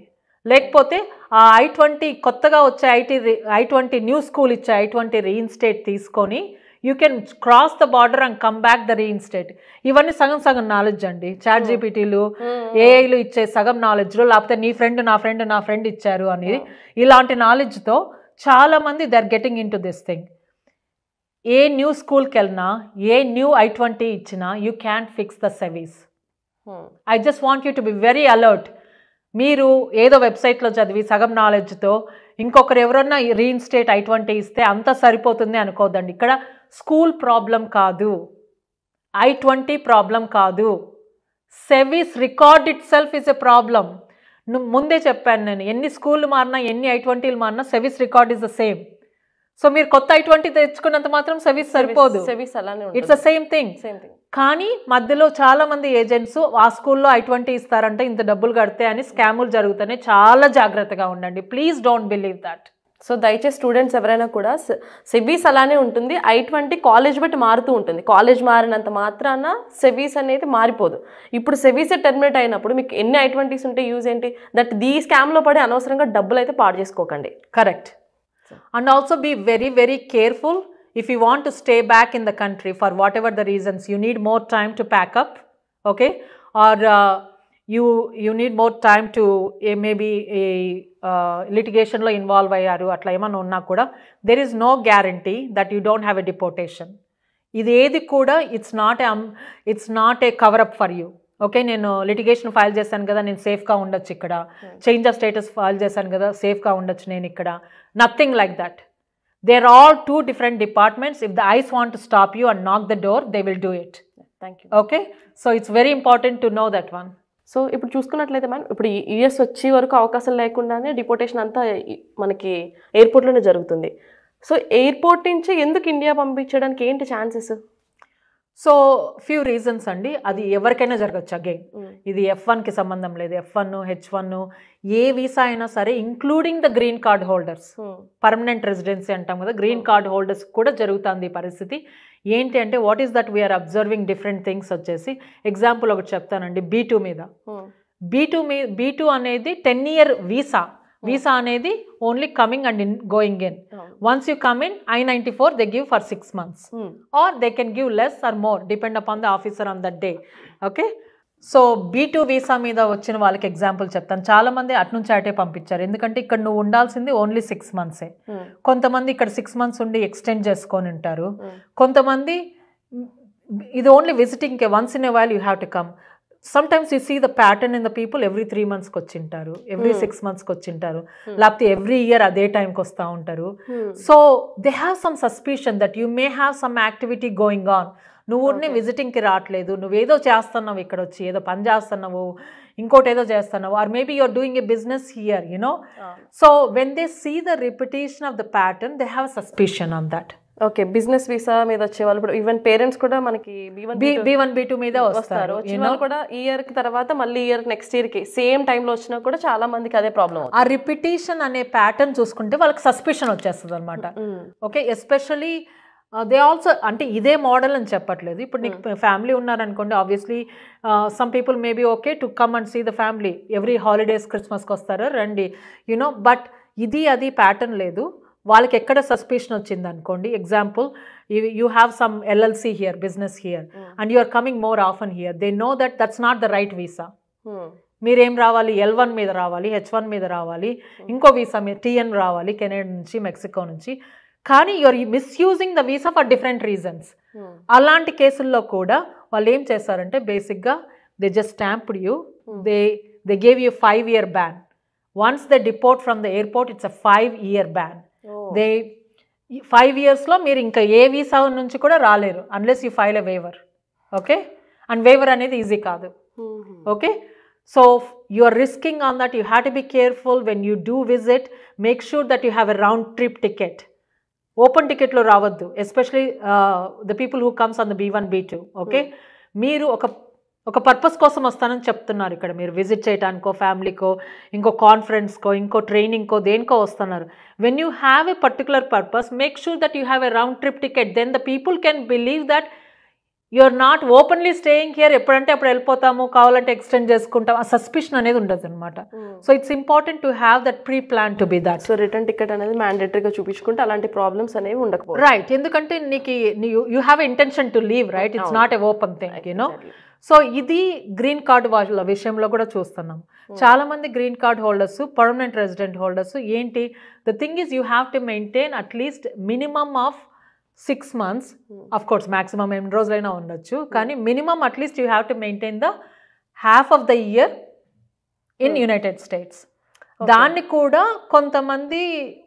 లేకపోతే ఆ I-20 కొత్తగా వచ్చే I-20 న్యూ స్కూల్ ఇచ్చే I-20 రీఇన్స్టేట్ తీసుకొని you can cross the border and come back the reinstate. ఇవన్నీ సగం సగం నాలెడ్జ్ అండి. చాట్ జీపీటీలు, ఏఐలు ఇచ్చే సగం నాలెడ్జ్లో, లేకపోతే నీ ఫ్రెండ్ నా ఫ్రెండ్ ఇచ్చారు అనేది, ఇలాంటి నాలెడ్జ్తో చాలామంది they are getting into this thing. ఏ న్యూ స్కూల్కి వెళ్ళినా, ఏ న్యూ I-20 ఇచ్చినా you can fix the SEVIS. I just want you to be very alert. మీరు ఏదో వెబ్సైట్లో చదివి సగం నాలెడ్జ్తో ఇంకొకరు ఎవరన్నా రీఇన్స్టేట్ I-20 ఇస్తే అంతా సరిపోతుంది అనుకోద్దండి. ఇక్కడ స్కూల్ ప్రాబ్లం కాదు, I-20 ప్రాబ్లం కాదు, SEVIS record itself is a problem. ముందే చెప్పాను నేను, ఎన్ని స్కూళ్ళు మారినా, ఎన్ని I-20లు మారినా SEVIS record is the same. So మీరు కొత్త I-20 తెచ్చుకున్నంత మాత్రం సెవీస్ సరిపోదు. It's the same thing. కానీ మధ్యలో చాలా మంది ఏజెంట్స్ ఆ స్కూల్లో I-20 ఇస్తారంటే ఇంత డబ్బులు కడితే అని స్కాములు జరుగుతాయి. చాలా జాగ్రత్తగా ఉండండి. Please don't believe that. So దయచేసి స్టూడెంట్స్ ఎవరైనా కూడా సెవీస్ అలానే ఉంటుంది. I-20 కాలేజ్ బట్టి మారుతూ ఉంటుంది. కాలేజ్ మారినంత మాత్రాన సెవీస్ అనేది మారిపోదు. ఇప్పుడు సెవీస్ టెర్మినేట్ అయినప్పుడు మీకు ఎన్ని I-20s ఉంటే యూజ్ ఏంటి? దట్ ఈ స్కామ్లో పడి అనవసరంగా డబ్బులు అయితే పాడు చేసుకోకండి. Correct. And also be very, very careful. If you want to stay back in the country for whatever the reasons, you need more time to pack up, okay? Or you need more time to maybe litigation lo involve ayyaru atla emana unna kuda there is no guarantee that you don't have a deportation. ఇది ఏది కూడా it's not a cover up for you. Okay, నేను litigation file చేశాను కదా, నేను సేఫ్గా ఉండొచ్చు ఇక్కడ, చేంజ్ ఆఫ్ స్టేటస్ ఫైల్ చేశాను కదా, సేఫ్గా ఉండొచ్చు నేను ఇక్కడ. Nothing like that. They are all two different departments. If the ICE want to stop you and knock the door, they will do it. Thank you. Okay, so it's very important to know that one. So ఇప్పుడు చూసుకున్నట్లయితే ma'am, ఇప్పుడు US వచ్చే వరకు అవకాశం లేకుండానే deportation అంతా మనకి ఎయిర్పోర్ట్లోనే జరుగుతుంది. సో ఎయిర్పోర్ట్ నుంచి ఎందుకు ఇండియా పంపించడానికి ఏంటి ఛాన్సెస్? సో ఫ్యూ రీజన్స్ అండి. అది ఎవరికైనా జరగచ్చు. అగైన్ ఇది F1కి సంబంధం లేదు. F1, H1 ఏ వీసా అయినా సరే, including the green card holders, permanent residency అంటాం కదా, గ్రీన్ కార్డ్ హోల్డర్స్ కూడా జరుగుతుంది ఈ పరిస్థితి. ఏంటి అంటే what is that we're observing different things వచ్చేసి. ఎగ్జాంపుల్ ఒకటి చెప్తానండి. B2 మీద, B2 అనేది 10-year వీసా. వీసా అనేది only coming and going in. Once you come in I-94 they give for 6 months or they can give less or more depend upon the officer on that day. Okay, so B2 visa మీద వచ్చిన వాళ్ళకి example చెప్తాను. చాలా మంది అటు నుంచి అటే పంపించారు. ఎందుకంటే ఇక్కడ నువ్వు ఉండాల్సింది ఓన్లీ 6 months. కొంతమంది ఇక్కడ 6 months ఉండి ఎక్స్టెండ్ చేసుకొని ఉంటారు. కొంతమంది ఇది ఓన్లీ విజిటింగ్కే, once in a while you have to come. Sometimes you see the pattern in the people, every 3 months వచ్చి every 6 months వచ్చి లేకపోతే every year అదే టైంకి వస్తూ ఉంటారు. So they have some suspicion that you may have some activity going on. నువ్వు విజిటింగ్కి రావట్లేదు, నువ్వేదో చేస్తున్నావు ఇక్కడ వచ్చి, ఏదో పని చేస్తున్నావు, ఇంకోటి ఏదో చేస్తున్నావు, or maybe you're doing a business here, you know. So when they see the repetition of the pattern, they have suspicion on that. Okay, business visa మీద వచ్చే వాళ్ళు ఇప్పుడు ఈవెన్ పేరెంట్స్ కూడా మనకి B1 B2 మీద వస్తారు. వచ్చిన వాళ్ళు కూడా ఇయర్ కి తర్వాత మళ్ళీ నెక్స్ట్ ఇయర్ కి సేమ్ టైంలో వచ్చినా కూడా చాలా మందికి అదే ప్రాబ్లం. ఆ రిపిటేషన్ అనే ప్యాటర్న్ చూసుకుంటే వాళ్ళకి సస్పిషన్ వచ్చేస్తుంది అనమాట. ఓకే, ఎస్పెషల్లీ దే ఆల్సో, అంటే ఇదే మోడల్ అని చెప్పట్లేదు. ఇప్పుడు నీకు ఫ్యామిలీ ఉన్నారనుకోండి, obviously some people maybe okay to come and see the family every holidays, క్రిస్మస్కి వస్తారు రండి, యునో. బట్ ఇది అది ప్యాటర్న్ లేదు. వాళ్ళకి ఎక్కడ సస్పిషన్ వచ్చింది అనుకోండి, example you have some LLC here, business here, and you are coming more often here, they know that's not the right visa. మీరేం రావాలి, L1 మీద రావాలి, H1 మీద రావాలి, ఇంకో వీసా మీద TN రావాలి, కెనడా నుంచి, మెక్సికో నుంచి. కానీ you're misusing the visa for different reasons. అలాంటి కేసుల్లో కూడా వాళ్ళు ఏం చేస్తారంటే బేసిక్గా they just stamped you, they gave you 5-year ban. Once they deport from the airport, it's a 5-year ban. 5 yearsలో మీరు ఇంకా ఏ వీసా నుంచి కూడా రాలేరు unless you file a waiver. Okay, and waiver అనేది ఈజీ కాదు. Okay, so you are risking on that. You have to be careful when you do visit. Make sure that you have a round trip ticket. Open టికెట్లో రావద్దు, especially the people who comes on the B1 B2. Okay, మీరు ఒక purpose కోసం వస్తానని చెప్తున్నారు ఇక్కడ, మీరు visit చేయడానికో, ఫ్యామిలీకో, ఇంకో కాన్ఫరెన్స్కో, ఇంకో ట్రైనింగ్కో, దేనికో వస్తున్నారు. When you have a particular purpose, make sure that you have a round trip ticket. Then the people can believe that you are not openly staying here, ఎప్పుడంటే అప్పుడు వెళ్ళిపోతాము, కావాలంటే ఎక్స్టెండ్ చేసుకుంటాం, ఆ సస్పిషన్ అనేది ఉండదు అనమాట. So it's important to have that pre plan to be that. So return ticket అనేది మ్యాండేటరీగా చూపించుకుంటే అలాంటి ప్రాబ్లమ్స్ అనేవి ఉండకపోవచ్చు. రైట్, ఎందుకంటే నీకు you have a intention to leave, right? It's not a open thing, you know. So ఇది గ్రీన్ కార్డ్ వాళ్ళ విషయంలో కూడా చూస్తున్నాం. చాలా మంది green card holders, permanent resident holders ఏంటి, the thing is you have to maintain at least minimum of 6 months. Of course maximum ఎన్ని రోజులైనా ఉండొచ్చు, కానీ minimum at least you have to maintain the half of the year in United States. దాన్ని కూడా కొంతమంది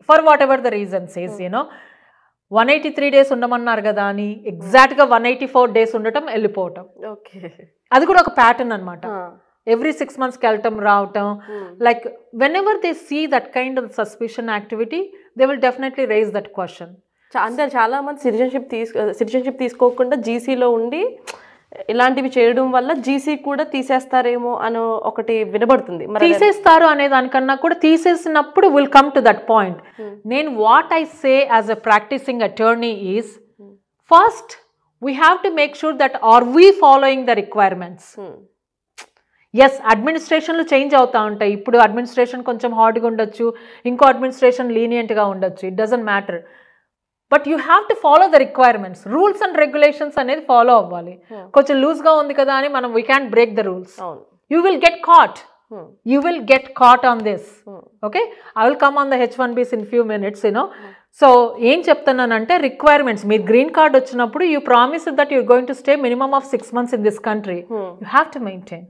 for whatever the reasons is, you know, 183 days ఉండమన్నారు కదా అని ఎగ్జాక్ట్గా 184 days ఉండటం, వెళ్ళిపోవటం. ఓకే, అది కూడా ఒక ప్యాటర్న్ అనమాట. ఎవ్రీ 6 monthsకి వెళ్ళటం, రావటం. Like whenever they see that kind of suspicion activity, they will definitely raise that question. అంటే చాలా మంది సిటిజన్షిప్ తీసుకోకుండా జీసీలో ఉండి ఇలాంటివి చేయడం వల్ల జీసీ కూడా తీసేస్తారేమో అని ఒకటి వినబడుతుంది. తీసేస్తారు అనే దానికన్నా కూడా తీసేసినప్పుడు will come to that point. నేను what I say as a practising attorney is, first we have to make sure that are we following the requirements. As అడ్మినిస్ట్రేషన్లు చేంజ్ అవుతూ ఉంటాయి. ఇప్పుడు అడ్మినిస్ట్రేషన్ కొంచెం హార్డ్గా ఉండొచ్చు, ఇంకో అడ్మినిస్ట్రేషన్ లీనియంట్గా ఉండొచ్చు, it doesn't matter. But you have to follow the requirements. Rules and regulations అనేది ఫాలో అవ్వాలి. కొంచెం లూజ్గా ఉంది కదా అని మనం we can break the rules. You will get caught. You will get caught on this. Okay, I will come on the H1Bs in few minutes, you know. So ఏం చెప్తున్నానంటే రిక్వైర్మెంట్స్, మీరు గ్రీన్ కార్డ్ వచ్చినప్పుడు you promise that you're going to stay minimum of 6 months in this country. You have to maintain.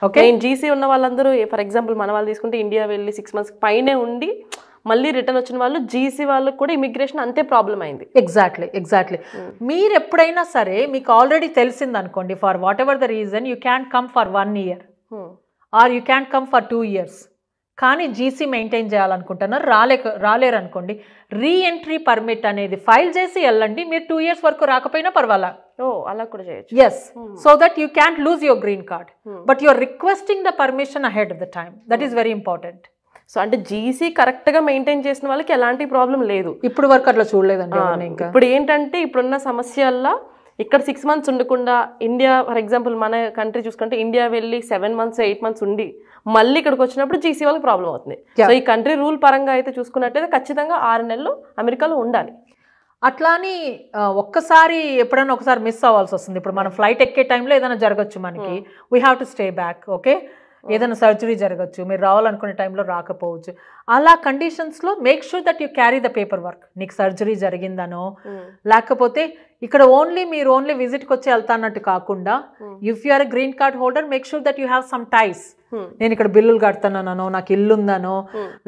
Okay, GC ఉన్న వాళ్ళందరూ for example మన వాళ్ళు తీసుకుంటే India వెళ్ళి 6 months పైనే ఉండి మళ్ళీ రిటర్న్ వచ్చిన వాళ్ళు, జీసీ వాళ్ళకి కూడా ఇమిగ్రేషన్ అంతే ప్రాబ్లం అయింది. ఎగ్జాక్ట్లీ. మీరు ఎప్పుడైనా సరే మీకు ఆల్రెడీ తెలిసింది అనుకోండి, for whatever the reason you can come for 1 year or you can come for 2 years. కానీ జీసీ మెయింటైన్ చేయాలనుకుంటున్నారు, రాలేరు అనుకోండి, రీఎంట్రీ పర్మిట్ అనేది ఫైల్ చేసి వెళ్ళండి. మీరు 2 years వరకు రాకపోయినా పర్వాలా, అలా కూడా చేయొచ్చు. Yes, so that you can lose your green card, but you are requesting the permission ahead of the time. That is very important. So అంటే జీసీ కరెక్ట్గా మెయింటైన్ చేసిన వాళ్ళకి ఎలాంటి ప్రాబ్లం లేదు. ఇప్పుడు వరకు అట్లా చూడలేదండి. ఇంకా ఇప్పుడు ఏంటంటే ఇప్పుడున్న సమస్యల్లో ఇక్కడ 6 months ఉండకుండా ఇండియా ఫర్ ఎగ్జాంపుల్ మన కంట్రీ చూసుకుంటే ఇండియా వెళ్ళి 7 months 8 months ఉండి మళ్ళీ ఇక్కడికి వచ్చినప్పుడు జీసీ వాళ్ళకి ప్రాబ్లం అవుతుంది. సో ఈ కంట్రీ రూల్ పరంగా అయితే చూసుకున్నట్టయితే ఖచ్చితంగా 6 నెలలు అమెరికాలో ఉండాలి. అట్లా అని ఒక్కసారి ఎప్పుడైనా ఒకసారి మిస్ అవ్వాల్సి వస్తుంది. ఇప్పుడు మనం ఫ్లైట్ ఎక్కే టైంలో ఏదైనా జరగచ్చు మనకి, we have to stay back. Okay, ఏదైనా సర్జరీ జరగచ్చు, మీరు రావాలనుకునే టైంలో రాకపోవచ్చు. అలా కండిషన్స్లో make sure that you carry the paperwork. నీకు సర్జరీ జరిగిందనో లేకపోతే ఇక్కడ మీరు ఓన్లీ విజిట్కి వచ్చి వెళ్తాన్నట్టు కాకుండా, if you are a green card holder make sure that you have some ties. నేను ఇక్కడ బిల్లులు కడుతున్నానో, నాకు ఇల్లు ఉందనో,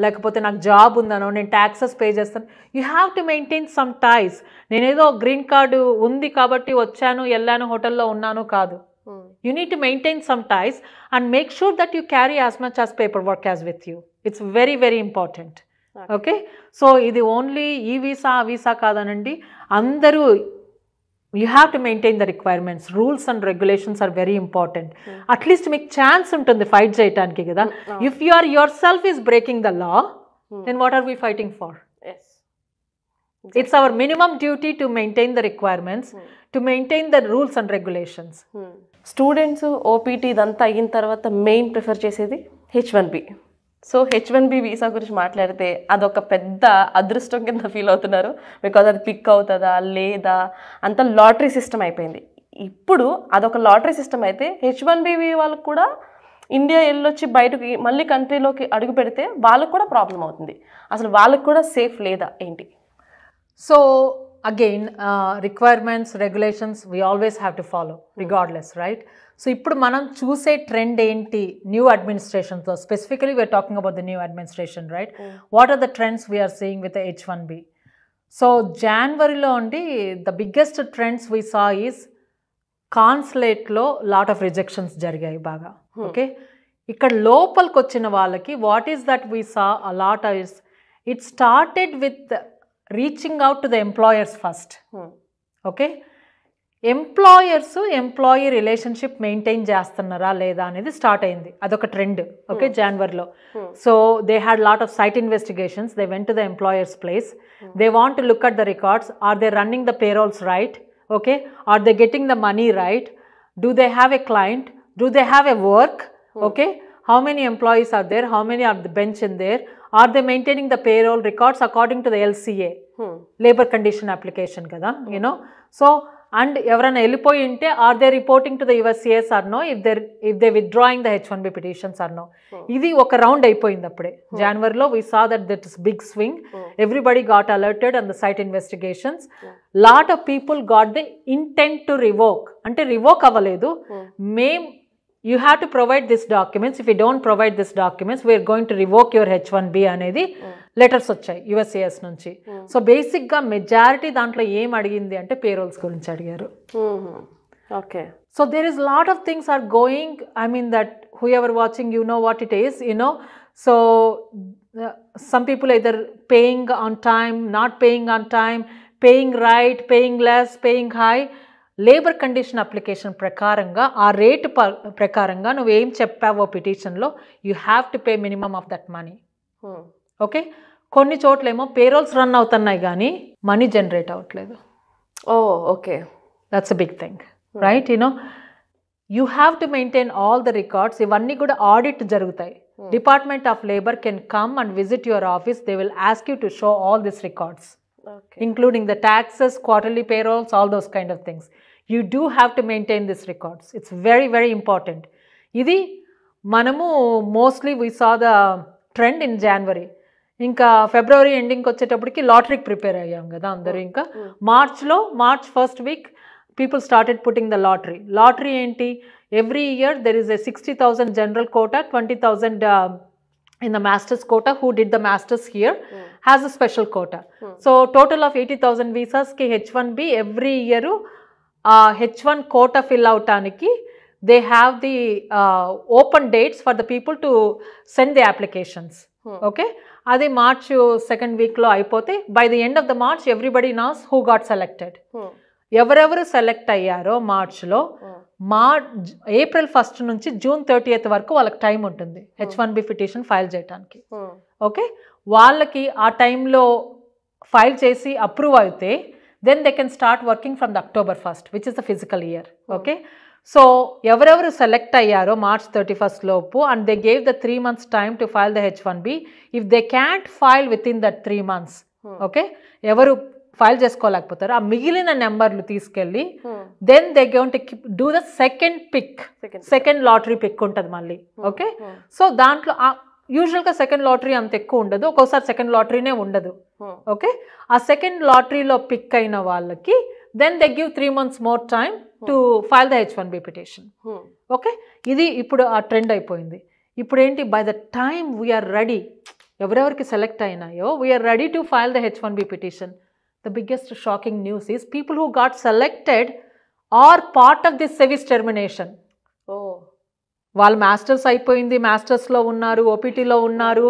లేకపోతే నాకు జాబ్ ఉందనో, నేను ట్యాక్సెస్ పే చేస్తాను. You have to maintain some ties. నేనేదో గ్రీన్ కార్డు ఉంది కాబట్టి వచ్చాను, వెళ్ళాను, హోటల్లో ఉన్నాను కాదు. You need to maintain some ties and make sure that you carry as much as paperwork as with you. It's very, very important. Okay? So, ఇది only ఈ వీసా ఆ వీసా కాదనండి, అందరూ you have to maintain the requirements. Rules and regulations are very important. At least మీకు chance ఉంటుంది fight చేయడానికి కదా. If you are yourself is breaking the law, then what are we fighting for? Yes. It's our minimum duty to maintain the requirements, to maintain the rules and regulations. Students OPT ఇదంతా అయిన తర్వాత main prefer చేసేది H1B. So H1B visa గురించి మాట్లాడితే అదొక పెద్ద అదృష్టం కింద ఫీల్ అవుతున్నారు. బికాజ్ అది పిక్ అవుతుందా లేదా అంత లాటరీ సిస్టమ్ అయిపోయింది. ఇప్పుడు అదొక లాటరీ సిస్టమ్ అయితే H1B వాళ్ళకు కూడా ఇండియా వెళ్ళొచ్చి బయటకి మళ్ళీ కంట్రీలోకి అడుగు పెడితే వాళ్ళకు కూడా ప్రాబ్లం అవుతుంది. అసలు వాళ్ళకు కూడా సేఫ్ లేదా ఏంటి? So again, requirements, regulations, we always have to follow regardless, right? So ఇప్పుడు మనం చూసే ట్రెండ్ ఏంటి న్యూ అడ్మినిస్ట్రేషన్ తో, specifically we're talking about the new administration, right? What are the trends we're seeing with H1B? So జనవరిలో అండి the biggest trends we saw is కాన్సులేట్లో lot of rejections జరిగాయి బాగా. ఓకే, ఇక్కడ లోపలికి వచ్చిన వాళ్ళకి what is that we saw a lot is it started with reaching out to the employers first. Okay, employee relationship maintain చేస్తున్నారా లేదా అనేది స్టార్ట్ అయింది. అదొక ట్రెండ్. ఓకే, జనవరిలో. So they had lot of site investigations. They went to the employers place. They want to look at the records. Are they running the payrolls right? Okay, are they getting the money right? Do they have a client? Do they have a work? Okay, how many employees are there? How many are the bench in there? Are they maintaining the payroll records according to the LCA? Labor condition application kada, you know. So, and ఎవరైనా వెళ్ళిపోయి ఉంటే are they reporting to the USCIS or no? If they withdrawing the H1B petitions or no? ఇది ఒక round అయిపోయింది అప్పుడే జనవరిలో. we saw that is big swing. Everybody got alerted on the site investigations. Lot of people got the intent to revoke. అంటే revoke అవ్వలేదు, you have to provide these documents. If you don't provide these documents, we are going to revoke your H1B అనేది letters వచ్చాయి USCIS నుంచి. So బేసిక్గా majority దాంట్లో ఏం అడిగింది అంటే పేరోల్స్ గురించి అడిగారు. Okay, so there is lot of things are going. I mean that whoever watching you know what it is, you know. So some people either paying on time, not paying on time, paying right, paying less, paying high. Labour condition application ప్రకారంగా ఆ రేటు ప్రకారంగా నువ్వేం చెప్పావో పిటిషన్లో you have to pay minimum of that money. Okay, కొన్ని చోట్లేమో payrolls run అవుతున్నాయి కానీ మనీ జనరేట్ అవ్వట్లేదు. Oh okay, that's a big thing, right? You know, you have to maintain all the records. ఇవన్నీ కూడా ఆడిట్ జరుగుతాయి. Department of labour can come and visit your office. They will ask you to show all this records, including the taxes, quarterly payrolls, all those kind of things. You do have to maintain these records. It's very, very important. ఇది మనము mostly we saw the trend in January. ఇంకా ఫిబ్రవరి ఎండింగ్కి వచ్చేటప్పటికి లాటరీకి prepare అయ్యాం కదా అందరూ. ఇంకా March first week people started putting the lottery. Lottery enti, every year there is a 60,000 general quota, 20,000 in the masters quota. Who did the masters here has a special quota. So total of 80,000 visas ki H1B every year H1 quota fill out aniki they have the open dates for the people to send the applications. Okay, adi March second week lo aipote, by the end of the March everybody knows who got selected. ఎవరెవరు select అయ్యారో మార్చ్లో April 1 నుంచి June 30 వరకు వాళ్ళకి time ఉంటుంది H1B petition file చేయడానికి. Okay, వాళ్ళకి ఆ టైంలో ఫైల్ చేసి అప్రూవ్ అయితే then they can start working from the October 1st, which is the physical year. Okay, so ఎవరెవరు సెలెక్ట్ అయ్యారో March 31st లోపు and they gave the 3 months time to file the H1B. If they can't file within that 3 months, okay, ఎవరు file చేసుకోలేకపోతారు ఆ మిగిలిన నెంబర్లు తీసుకెళ్ళి then they going to do the second lottery pick ఉంటుంది మళ్ళీ. Okay, so దాంట్లో యూజువల్గా సెకండ్ లాటరీ అంత ఎక్కువ ఉండదు, ఒక్కోసారి సెకండ్ లాటరీనే ఉండదు. ఓకే, ఆ సెకండ్ లాటరీలో పిక్ అయిన వాళ్ళకి then they give 3 months more time to file the H1B petition. Okay, ఇది ఇప్పుడు ఆ ట్రెండ్ అయిపోయింది. ఇప్పుడు ఏంటి, by the time we're ready, ఎవరెవరికి సెలెక్ట్ అయినాయో we're ready to file the H1B petition. The biggest shocking news is people who got selected are part of this service termination. వాళ్ళు masters అయిపోయింది, మాస్టర్స్లో ఉన్నారు, ఓపీటీలో ఉన్నారు,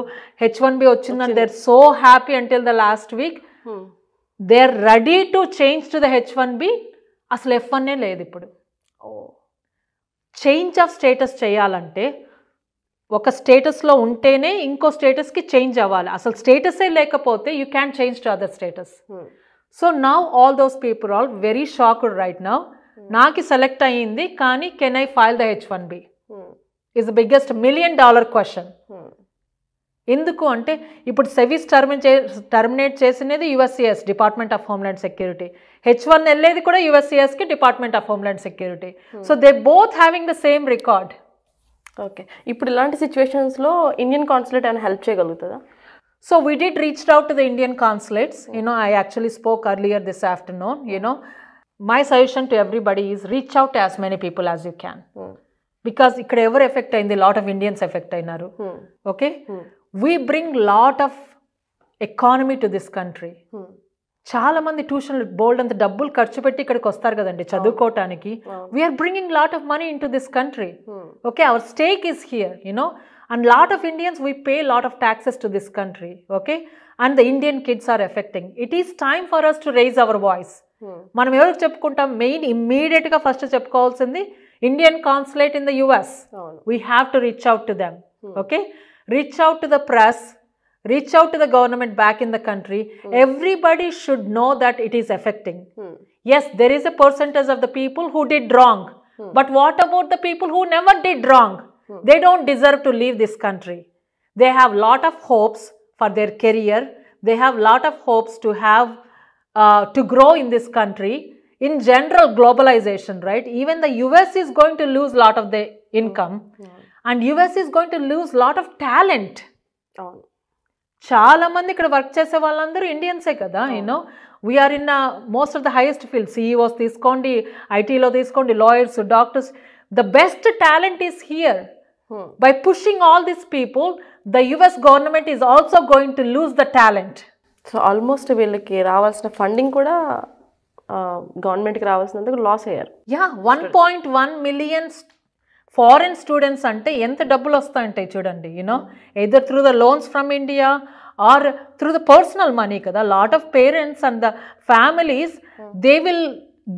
H1B వచ్చిందని they are so happy until the last week. They are ready to change to the H1B. అసలు F1 లేదు ఇప్పుడు. చేంజ్ ఆఫ్ స్టేటస్ చేయాలంటే ఒక స్టేటస్లో ఉంటేనే ఇంకో స్టేటస్కి చేంజ్ అవ్వాలి. అసలు స్టేటసే లేకపోతే you can change to other status. So now all those people all very shocked right now. నాకు సెలెక్ట్ అయ్యింది కానీ can I file the H1B is the biggest $1 million question. ఎందుకు అంటే ఇప్పుడు సెవిస్ టర్మినేట్ చేసినది USCIS, Department of Homeland Security. H1 వెళ్ళేది కూడా USCISకి, Department of Homeland Security. So they both having the same record. Okay, ఇప్పుడు ఇలాంటి సిచ్యువేషన్స్లో ఇండియన్ కాన్సులేట్ అయినా help చేయగలుగుతుందా? So we did reached out to the Indian consulates. You know, I actually spoke earlier this afternoon. You know, my suggestion to everybody is reach out to as many people as you can. Because ikkada ever affect ayindi, lot of Indians affect ayinaru. Okay, we bring lot of economy to this country. చాలా మంది tuition బోల్డ్ అంత డబ్బులు ఖర్చు పెట్టి ఇక్కడికి వస్తారు కదండి చదువుకోవటానికి. We're bringing lot of money into this country. Okay, our stake is here, you know, and lot of Indians we pay lot of taxes to this country. Okay, and the Indian kids are affecting. It is time for us to raise our voice. మనం ఎవరికి చెప్పుకుంటాం? Main ఇమ్మీడియట్గా first చెప్పుకోవాల్సింది Indian consulate in the US. We have to reach out to them. Okay, reach out to the press, reach out to the government back in the country. Everybody should know that it is affecting. Yes, there is a percentage of the people who did wrong. But what about the people who never did wrong? They don't deserve to leave this country. They have lot of hopes for their career. They have lot of hopes to have to grow in this country. In general, globalization, right? Even the US is going to lose lot of the income. And US is going to lose lot of talent. చాలా మంది ఇక్కడ work చేసే వాళ్ళందరూ ఇండియన్సే కదా. You know, we are in most of the highest field. CEOs తీసుకోండి, ఐటీలో తీసుకోండి, lawyers, doctors. The best talent is here. By pushing all these people, the US government is also going to lose the talent. So almost వీళ్ళకి రావాల్సిన funding కూడా గవర్నమెంట్కి రావాల్సినందుకు loss అయ్యారు. 1.1 million foreign students అంటే ఎంత డబ్బులు వస్తాయంటాయి చూడండి. You know, either through the loans from India or through the personal money కదా. Lot of parents and the families, they will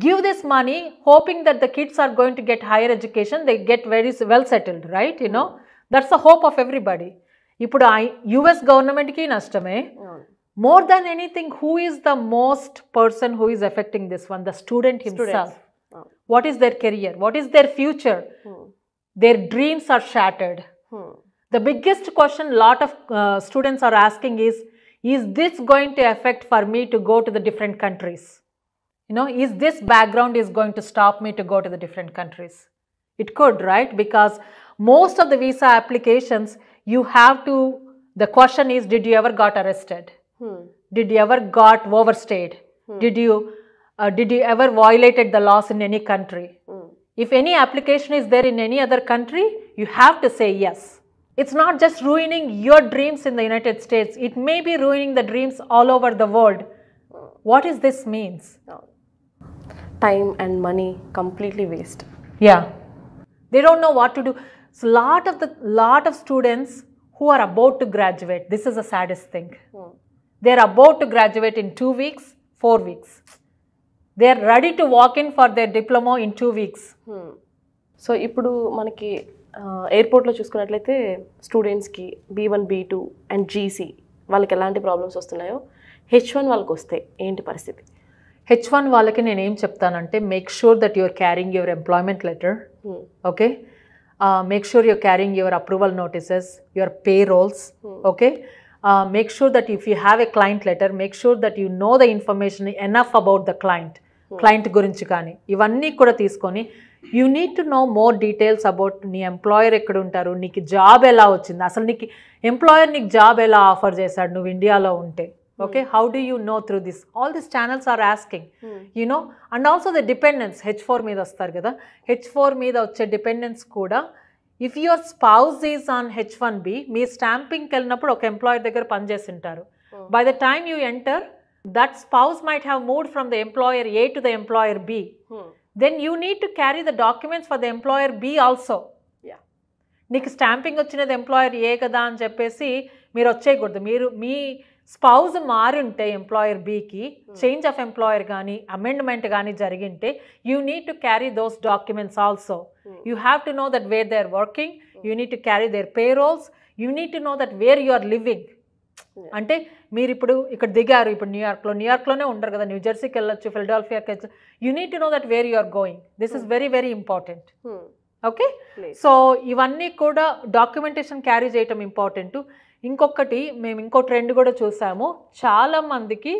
give this money hoping that the kids are going to get higher education, they get very well settled, right? You know, that's the hope of everybody. ఇప్పుడు US గవర్నమెంట్కి నష్టమే. More than anything, who is the most person who is affecting this one? The student himself. What is their career? What is their future? Their dreams are shattered. The biggest question lot of students are asking is this going to affect for me to go to the different countries? Is this background is going to stop me to go to the different countries? It could, right? Because most of the visa applications, the question is, did you ever got arrested? Did you ever got overstayed? Did you ever violated the laws in any country? If any application is there in any other country, you have to say yes. It's not just ruining your dreams in the United States. It may be ruining the dreams all over the world. What is this means? Time and money completely waste. Yeah. They don't know what to do. So lot of students who are about to graduate, this is the saddest thing. They're about to graduate in 2 weeks, 4 weeks. They're ready to walk in for their diploma in 2 weeks. So ఇప్పుడు మనకి ఎయిర్పోర్ట్లో చూసుకున్నట్లయితే స్టూడెంట్స్కి B1, B2 and GC వాళ్ళకి ఎలాంటి problems వస్తున్నాయో H1 వాళ్ళకి వస్తే ఏంటి పరిస్థితి? H1 వాళ్ళకి నేను ఏం చెప్తానంటే, make sure that you're carrying your employment letter. Okay, make sure you're carrying your approval notices, your payrolls. Okay, make sure that if you have a client letter, make sure that you know the information enough about the client గురించి కానీ ఇవన్నీ కూడా తీసుకొని you need to know more details about నీ employer ఎక్కడ ఉంటారు, నీకు job ఎలా వచ్చింది, అసలు నీకు ఎంప్లాయర్ నీకు జాబ్ ఎలా ఆఫర్ చేశాడు నువ్వు ఇండియాలో ఉంటే. Okay, how do you know through this? All these channels are asking, and also the dependents, H4 మీద వస్తారు కదా, H4 మీద వచ్చే dependents కూడా, if your spouse is on H1B, మీ స్టాంపింగ్కి వెళ్ళినప్పుడు ఒక ఎంప్లాయర్ దగ్గర పనిచేసి ఉంటారు. By the time you enter, that spouse might have moved from the employer A to the employer B. Then you need to carry the documents for the employer B also. నీకు stamping వచ్చినది employer A కదా అని చెప్పేసి మీరు వచ్చేయకూడదు. మీ spouse మారుంటే employer బీకి చేంజ్ ఆఫ్ ఎంప్లాయర్ కానీ అమెండ్మెంట్ కానీ జరిగింటే you need to carry those documents also. You have to know that where they are working, you need to carry their payrolls, you need to know that where you are living. అంటే మీరు ఇప్పుడు ఇక్కడ దిగారు, ఇప్పుడు న్యూయార్క్లోనే ఉండరు కదా, న్యూజెర్సీకి వెళ్ళొచ్చు, ఫిలడెల్ఫియాకి వెళ్ళచ్చు. You need to know that where you are going. This is very very important. Okay, so ఇవన్నీ కూడా డాక్యుమెంటేషన్ క్యారీ చేయటం ఇంపార్టెంట్. ఇంకొకటి మేము ఇంకో ట్రెండ్ కూడా చూసాము, చాలా మందికి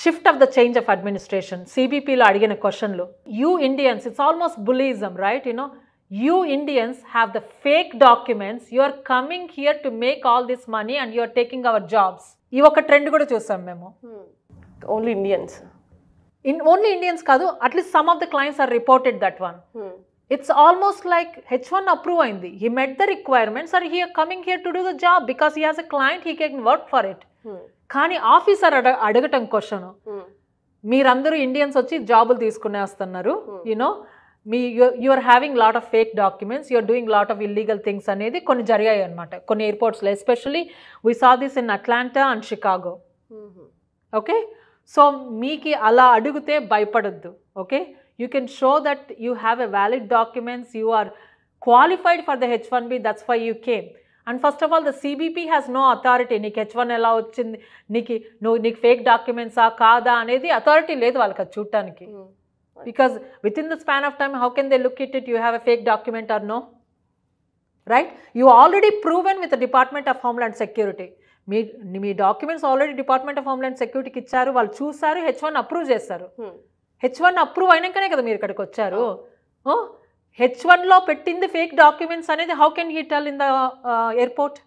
shift of the change of administration. సిబిపిలో అడిగిన క్వశ్చన్లు, you Indians, it's almost bullyism, right? You Indians have the fake documents, you are coming here to make all this money and you are taking our jobs. ఈ ఒక trend కూడా చూసాం మేము. Only Indians, only Indians కాదు, at least some of the clients are reported that one. It's almost like H1 approve అయింది, he met the requirements or he are coming here to do the job because he has a client, he can work for it. కానీ officer అడగటం question, మీరందరూ Indians వచ్చి జాబులు తీసుకునే వస్తున్నారు, you are having lot of fake documents, you are doing lot of illegal things అనేది కొన్ని జరిగాయి అనమాట కొన్ని ఎయిర్పోర్ట్స్లో. Especially we saw this in Atlanta and Chicago. Okay, so మీకు అలా అడిగితే భయపడద్దు. Okay, you can show that you have a valid documents, you are qualified for the H1B, that's why you came. And first of all, the CBP has no authority. నీకు H1 ఎలా వచ్చింది, నీకు fake డాక్యుమెంట్సా కాదా అనేది authority లేదు వాళ్ళకి అది చూడటానికి. Because within the span of time, how can they look at it, you have a fake document or no? Right? You already proven with the Department of Homeland Security. మీ documents already Department of Homeland సెక్యూరిటీకి ఇచ్చారు, వాళ్ళు చూసారు, H1 approve చేస్తారు. H1 approve అయినాకనే కదా మీరు ఇక్కడికి వచ్చారు. H1లో పెట్టింది ఫేక్ డాక్యుమెంట్స్ అనేది how can he tell in the airport?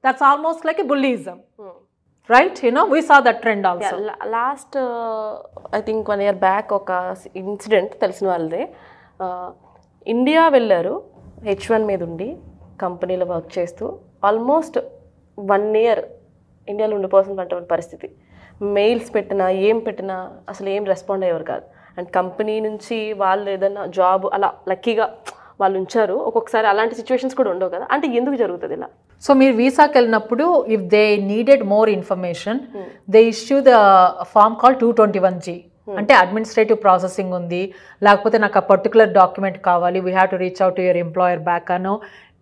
That's almost like a bullyism, right? we saw that trend also. Last I think 1 year back ఒక ఇన్సిడెంట్ తెలిసిన వాళ్ళదే. ఇండియా వెళ్ళారు, H1 మీద ఉండి కంపెనీలో వర్క్ చేస్తూ ఆల్మోస్ట్ 1 year ఇండియాలో ఉండే పర్సన్ అంటే పరిస్థితి. మెయిల్స్ పెట్టినా ఏం పెట్టినా అసలు ఏం రెస్పాండ్ అయ్యేవారు కాదు. అండ్ కంపెనీ నుంచి వాళ్ళు ఏదైనా జాబ్ అలా లక్కీగా వాళ్ళు ఉంచారు. ఒక్కొక్కసారి అలాంటి సిచ్యువేషన్స్ కూడా ఉండవు కదా, అంటే ఎందుకు జరుగుతుంది ఇలా? సో మీరు వీసాకి వెళ్ళినప్పుడు if they needed more information, they issue the form call 221G. అంటే అడ్మినిస్ట్రేటివ్ ప్రాసెసింగ్ ఉంది, లేకపోతే నాకు ఆ పర్టికులర్ డాక్యుమెంట్ కావాలి, we have to reach out to your employer back అనో,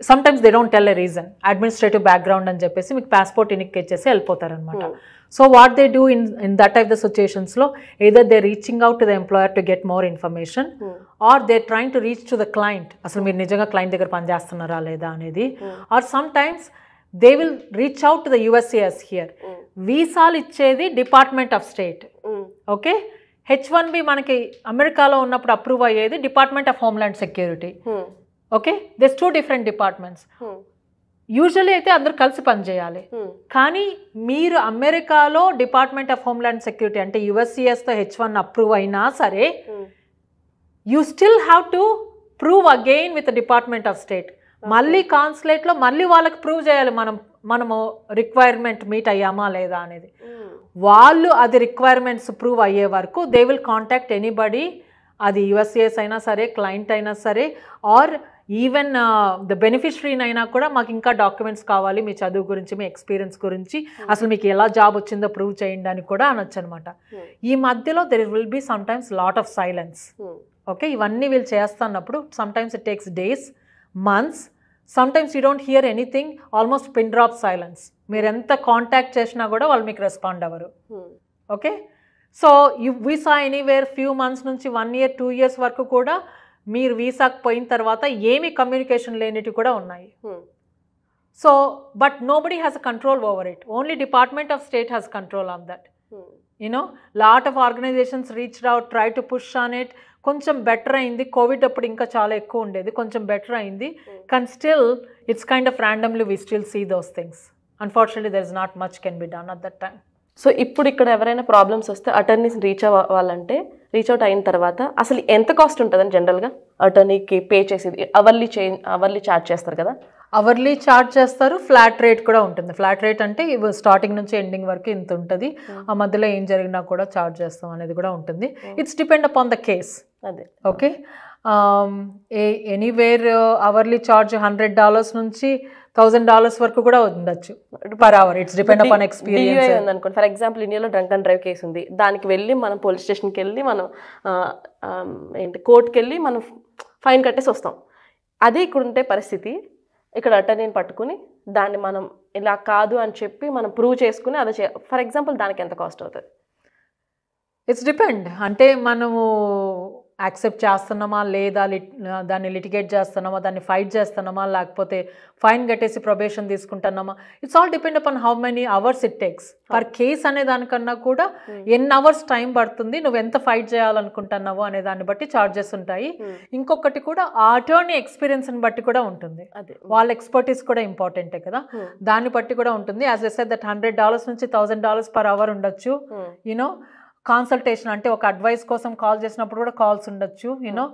sometimes they don't tell a reason, administrative background అని చెప్పేసి మీకు పాస్పోర్ట్ ఇచ్చేసి వెళ్ళిపోతారనమాట. So what they do in that type the సిచ్యుయేషన్స్లో either they're reaching out to the employer to get more information or they're trying to reach to the client, అసలు మీరు నిజంగా client దగ్గర పనిచేస్తున్నారా లేదా అనేది, or sometimes they will reach out to the USCIS here. వీసాలు ఇచ్చేది department of state, okay. H1B మనకి అమెరికాలో ఉన్నప్పుడు అప్రూవ్ అయ్యేది department of homeland security, okay. there's 2 different departments. Usually అయితే అందరు కలిసి పనిచేయాలి. కానీ మీరు అమెరికాలో డిపార్ట్మెంట్ ఆఫ్ హోమ్ల్యాండ్ సెక్యూరిటీ అంటే USCISతో H1 అప్రూవ్ అయినా సరే you still have to prove again with department of state. మళ్ళీ కాన్సులేట్లో మళ్ళీ వాళ్ళకి ప్రూవ్ చేయాలి మనము రిక్వైర్మెంట్ మీట్ అయ్యామా లేదా అనేది. వాళ్ళు అది రిక్వైర్మెంట్స్ ప్రూవ్ అయ్యే వరకు దే విల్ కాంటాక్ట్ ఎనీబడి, అది USCIS అయినా సరే క్లయింట్ అయినా సరే ఆర్ ఈవెన్ ద బెనిఫిషరీని అయినా కూడా మాకు ఇంకా డాక్యుమెంట్స్ కావాలి, మీ చదువు గురించి మీ ఎక్స్పీరియన్స్ గురించి, అసలు మీకు ఎలా జాబ్ వచ్చిందో ప్రూవ్ చేయండి అని కూడా అనొచ్చు అనమాట. ఈ మధ్యలో there will be sometimes lot of silence, okay. ఇవన్నీ వీళ్ళు చేస్తున్నప్పుడు sometimes it takes days, months, sometimes you don't hear anything, almost pin drop silence. మీరు ఎంత కాంటాక్ట్ చేసినా కూడా వాళ్ళు మీకు రెస్పాండ్ అవ్వరు, okay. So visa anywhere few months నుంచి 1 year 2 years వరకు కూడా మీరు వీసాకు పోయిన తర్వాత ఏమీ కమ్యూనికేషన్ లేనివి కూడా ఉన్నాయి. So but nobody has a control over it, only department of state has control on that. You know lot of organisations reached out, try to push on it. కొంచెం బెటర్ అయింది, కోవిడ్ అప్పుడు ఇంకా చాలా ఎక్కువ ఉండేది, కొంచెం బెటర్ అయింది. కానీ still it's kind of randomly we still see those things. Unfortunately there is not much can be done at that time. So ఇప్పుడు ఇక్కడ ఎవరైనా ప్రాబ్లమ్స్ వస్తే అటర్నీస్ రీచ్ అవ్వాలంటే రీచ్ అవుట్ అయిన తర్వాత అసలు ఎంత కాస్ట్ ఉంటుందని జనరల్గా అటర్నీకి పే చేసేది? అవర్లీ ఛార్జ్ చేస్తారు కదా? అవర్లీ ఛార్జ్ చేస్తారు, ఫ్లాట్ రేట్ కూడా ఉంటుంది. ఫ్లాట్ రేట్ అంటే స్టార్టింగ్ నుంచి ఎండింగ్ వరకు ఇంత ఉంటుంది, ఆ మధ్యలో ఏం జరిగినా కూడా ఛార్జ్ చేస్తాం అనేది కూడా ఉంటుంది. It's depend upon the case, అదే, ఓకే. ఎనీవేర్ అవర్లీ ఛార్జ్ $100 నుంచి $1000 వరకు కూడా ఉండొచ్చు per hour. It's depend upon experience. అనుకోండి ఫర్ ఎగ్జాంపుల్ ఇండియాలో డ్రంక్ అండ్ డ్రైవ్ కేసు ఉంది, దానికి వెళ్ళి మనం పోలీస్ స్టేషన్కి వెళ్ళి మనం కోర్టుకి వెళ్ళి మనం ఫైన్ కట్టేసి వస్తాం. అదే ఇక్కడ ఉంటే పరిస్థితి, ఇక్కడ అటర్నీని పట్టుకుని దాన్ని మనం ఇలా కాదు అని చెప్పి మనం ప్రూవ్ చేసుకుని అదే ఫర్ ఎగ్జాంపుల్ దానికి ఎంత కాస్ట్ అవుతుంది? ఇట్స్ డిపెండ్, అంటే మనము యాక్సెప్ట్ చేస్తున్నామా లేదా, దాన్ని లిటిగేట్ చేస్తున్నామా, దాన్ని ఫైట్ చేస్తున్నామా, లేకపోతే ఫైన్ కట్టేసి ప్రొబేషన్ తీసుకుంటున్నామా. It's all depend upon how many hours it takes per case అనే దానికన్నా కూడా ఎన్ని అవర్స్ టైం పడుతుంది, నువ్వు ఎంత ఫైట్ చేయాలనుకుంటున్నావు అనే దాన్ని బట్టి ఛార్జెస్ ఉంటాయి. ఇంకొకటి కూడా ఆ అటర్నీ ఎక్స్పీరియన్స్ని బట్టి కూడా ఉంటుంది, వాళ్ళ ఎక్స్పర్టీస్ కూడా ఇంపార్టెంటే కదా, దాన్ని బట్టి కూడా ఉంటుంది. యాజ్ ఐ సెడ్ దట్ $100 నుంచి $1000 పర్ అవర్ ఉండొచ్చు. యూనో కాన్సల్టేషన్ అంటే ఒక అడ్వైస్ కోసం కాల్ చేసినప్పుడు కూడా కాల్స్ ఉండొచ్చు. యూనో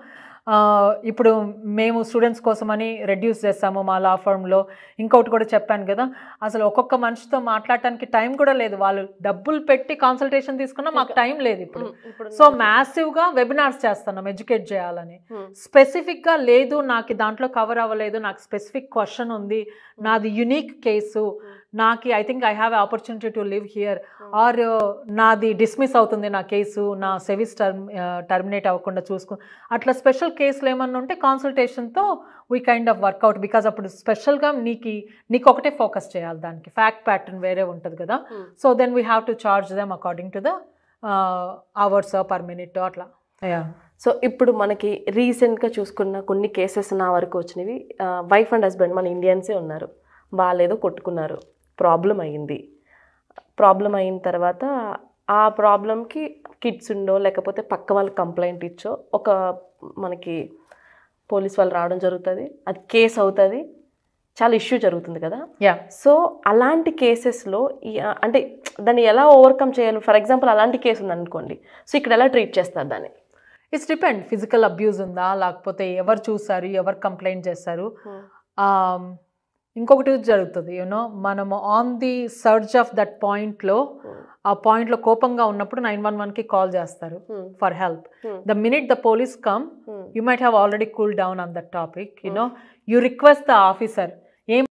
ఇప్పుడు మేము స్టూడెంట్స్ కోసమని రెడ్యూస్ చేస్తాము మా లా ఫర్మ్లో. ఇంకొకటి కూడా చెప్పాను కదా, అసలు ఒక్కొక్క మనిషితో మాట్లాడటానికి టైం కూడా లేదు. వాళ్ళు డబ్బులు పెట్టి కాన్సల్టేషన్ తీసుకున్నా మాకు టైం లేదు ఇప్పుడు. సో మ్యాసివ్గా వెబినార్స్ చేస్తున్నాం ఎడ్యుకేట్ చేయాలని. స్పెసిఫిక్గా లేదు నాకు దాంట్లో కవర్ అవ్వలేదు, నాకు స్పెసిఫిక్ క్వశ్చన్ ఉంది, నాది యునిక్ కేసు, నాకు I think I have opportunity to live here, or నాది డిస్మిస్ అవుతుంది నా కేసు, నా సెవిస్ టర్మినేట్ అవ్వకుండా చూసుకుని, అట్లా స్పెషల్ కేసులు ఏమన్నా ఉంటే కాన్సల్టేషన్తో we kind of work out. Because అప్పుడు స్పెషల్గా నీకు ఒకటే ఫోకస్ చేయాలి, దానికి ఫ్యాక్ట్ ప్యాటర్న్ వేరే ఉంటుంది కదా. So then we have to charge them according to the hours per minute అట్లా. సో ఇప్పుడు మనకి రీసెంట్గా చూసుకున్న కొన్ని కేసెస్ నా వరకు వచ్చినవి, వైఫ్ అండ్ హస్బెండ్ మన ఇండియన్సే ఉన్నారు, వాళ్ళేదో కొట్టుకున్నారు, ప్రాబ్లం అయ్యింది. ప్రాబ్లం అయిన తర్వాత ఆ ప్రాబ్లంకి కిడ్స్ ఉండో లేకపోతే పక్క వాళ్ళకి కంప్లైంట్ ఇచ్చో ఒక మనకి పోలీస్ వాళ్ళు రావడం జరుగుతుంది, అది కేసు అవుతుంది, చాలా ఇష్యూ జరుగుతుంది కదా. సో అలాంటి కేసెస్లో అంటే దాన్ని ఎలా ఓవర్కమ్ చేయాలి? ఫర్ ఎగ్జాంపుల్ అలాంటి కేసు ఉందనుకోండి, సో ఇక్కడ ఎలా ట్రీట్ చేస్తారు దాన్ని? ఇట్స్ డిపెండ్, ఫిజికల్ అబ్యూజ్ ఉందా, లేకపోతే ఎవరు చూసారు, ఎవరు కంప్లైంట్ చేస్తారు. ఇంకొకటి జరుగుతుంది, యూనో మనము on the search of that పాయింట్లో, ఆ పాయింట్లో కోపంగా ఉన్నప్పుడు 911కి కాల్ చేస్తారు for help. The minute the police come, you might have already cool down on that topic, you know you request the officer, ఏం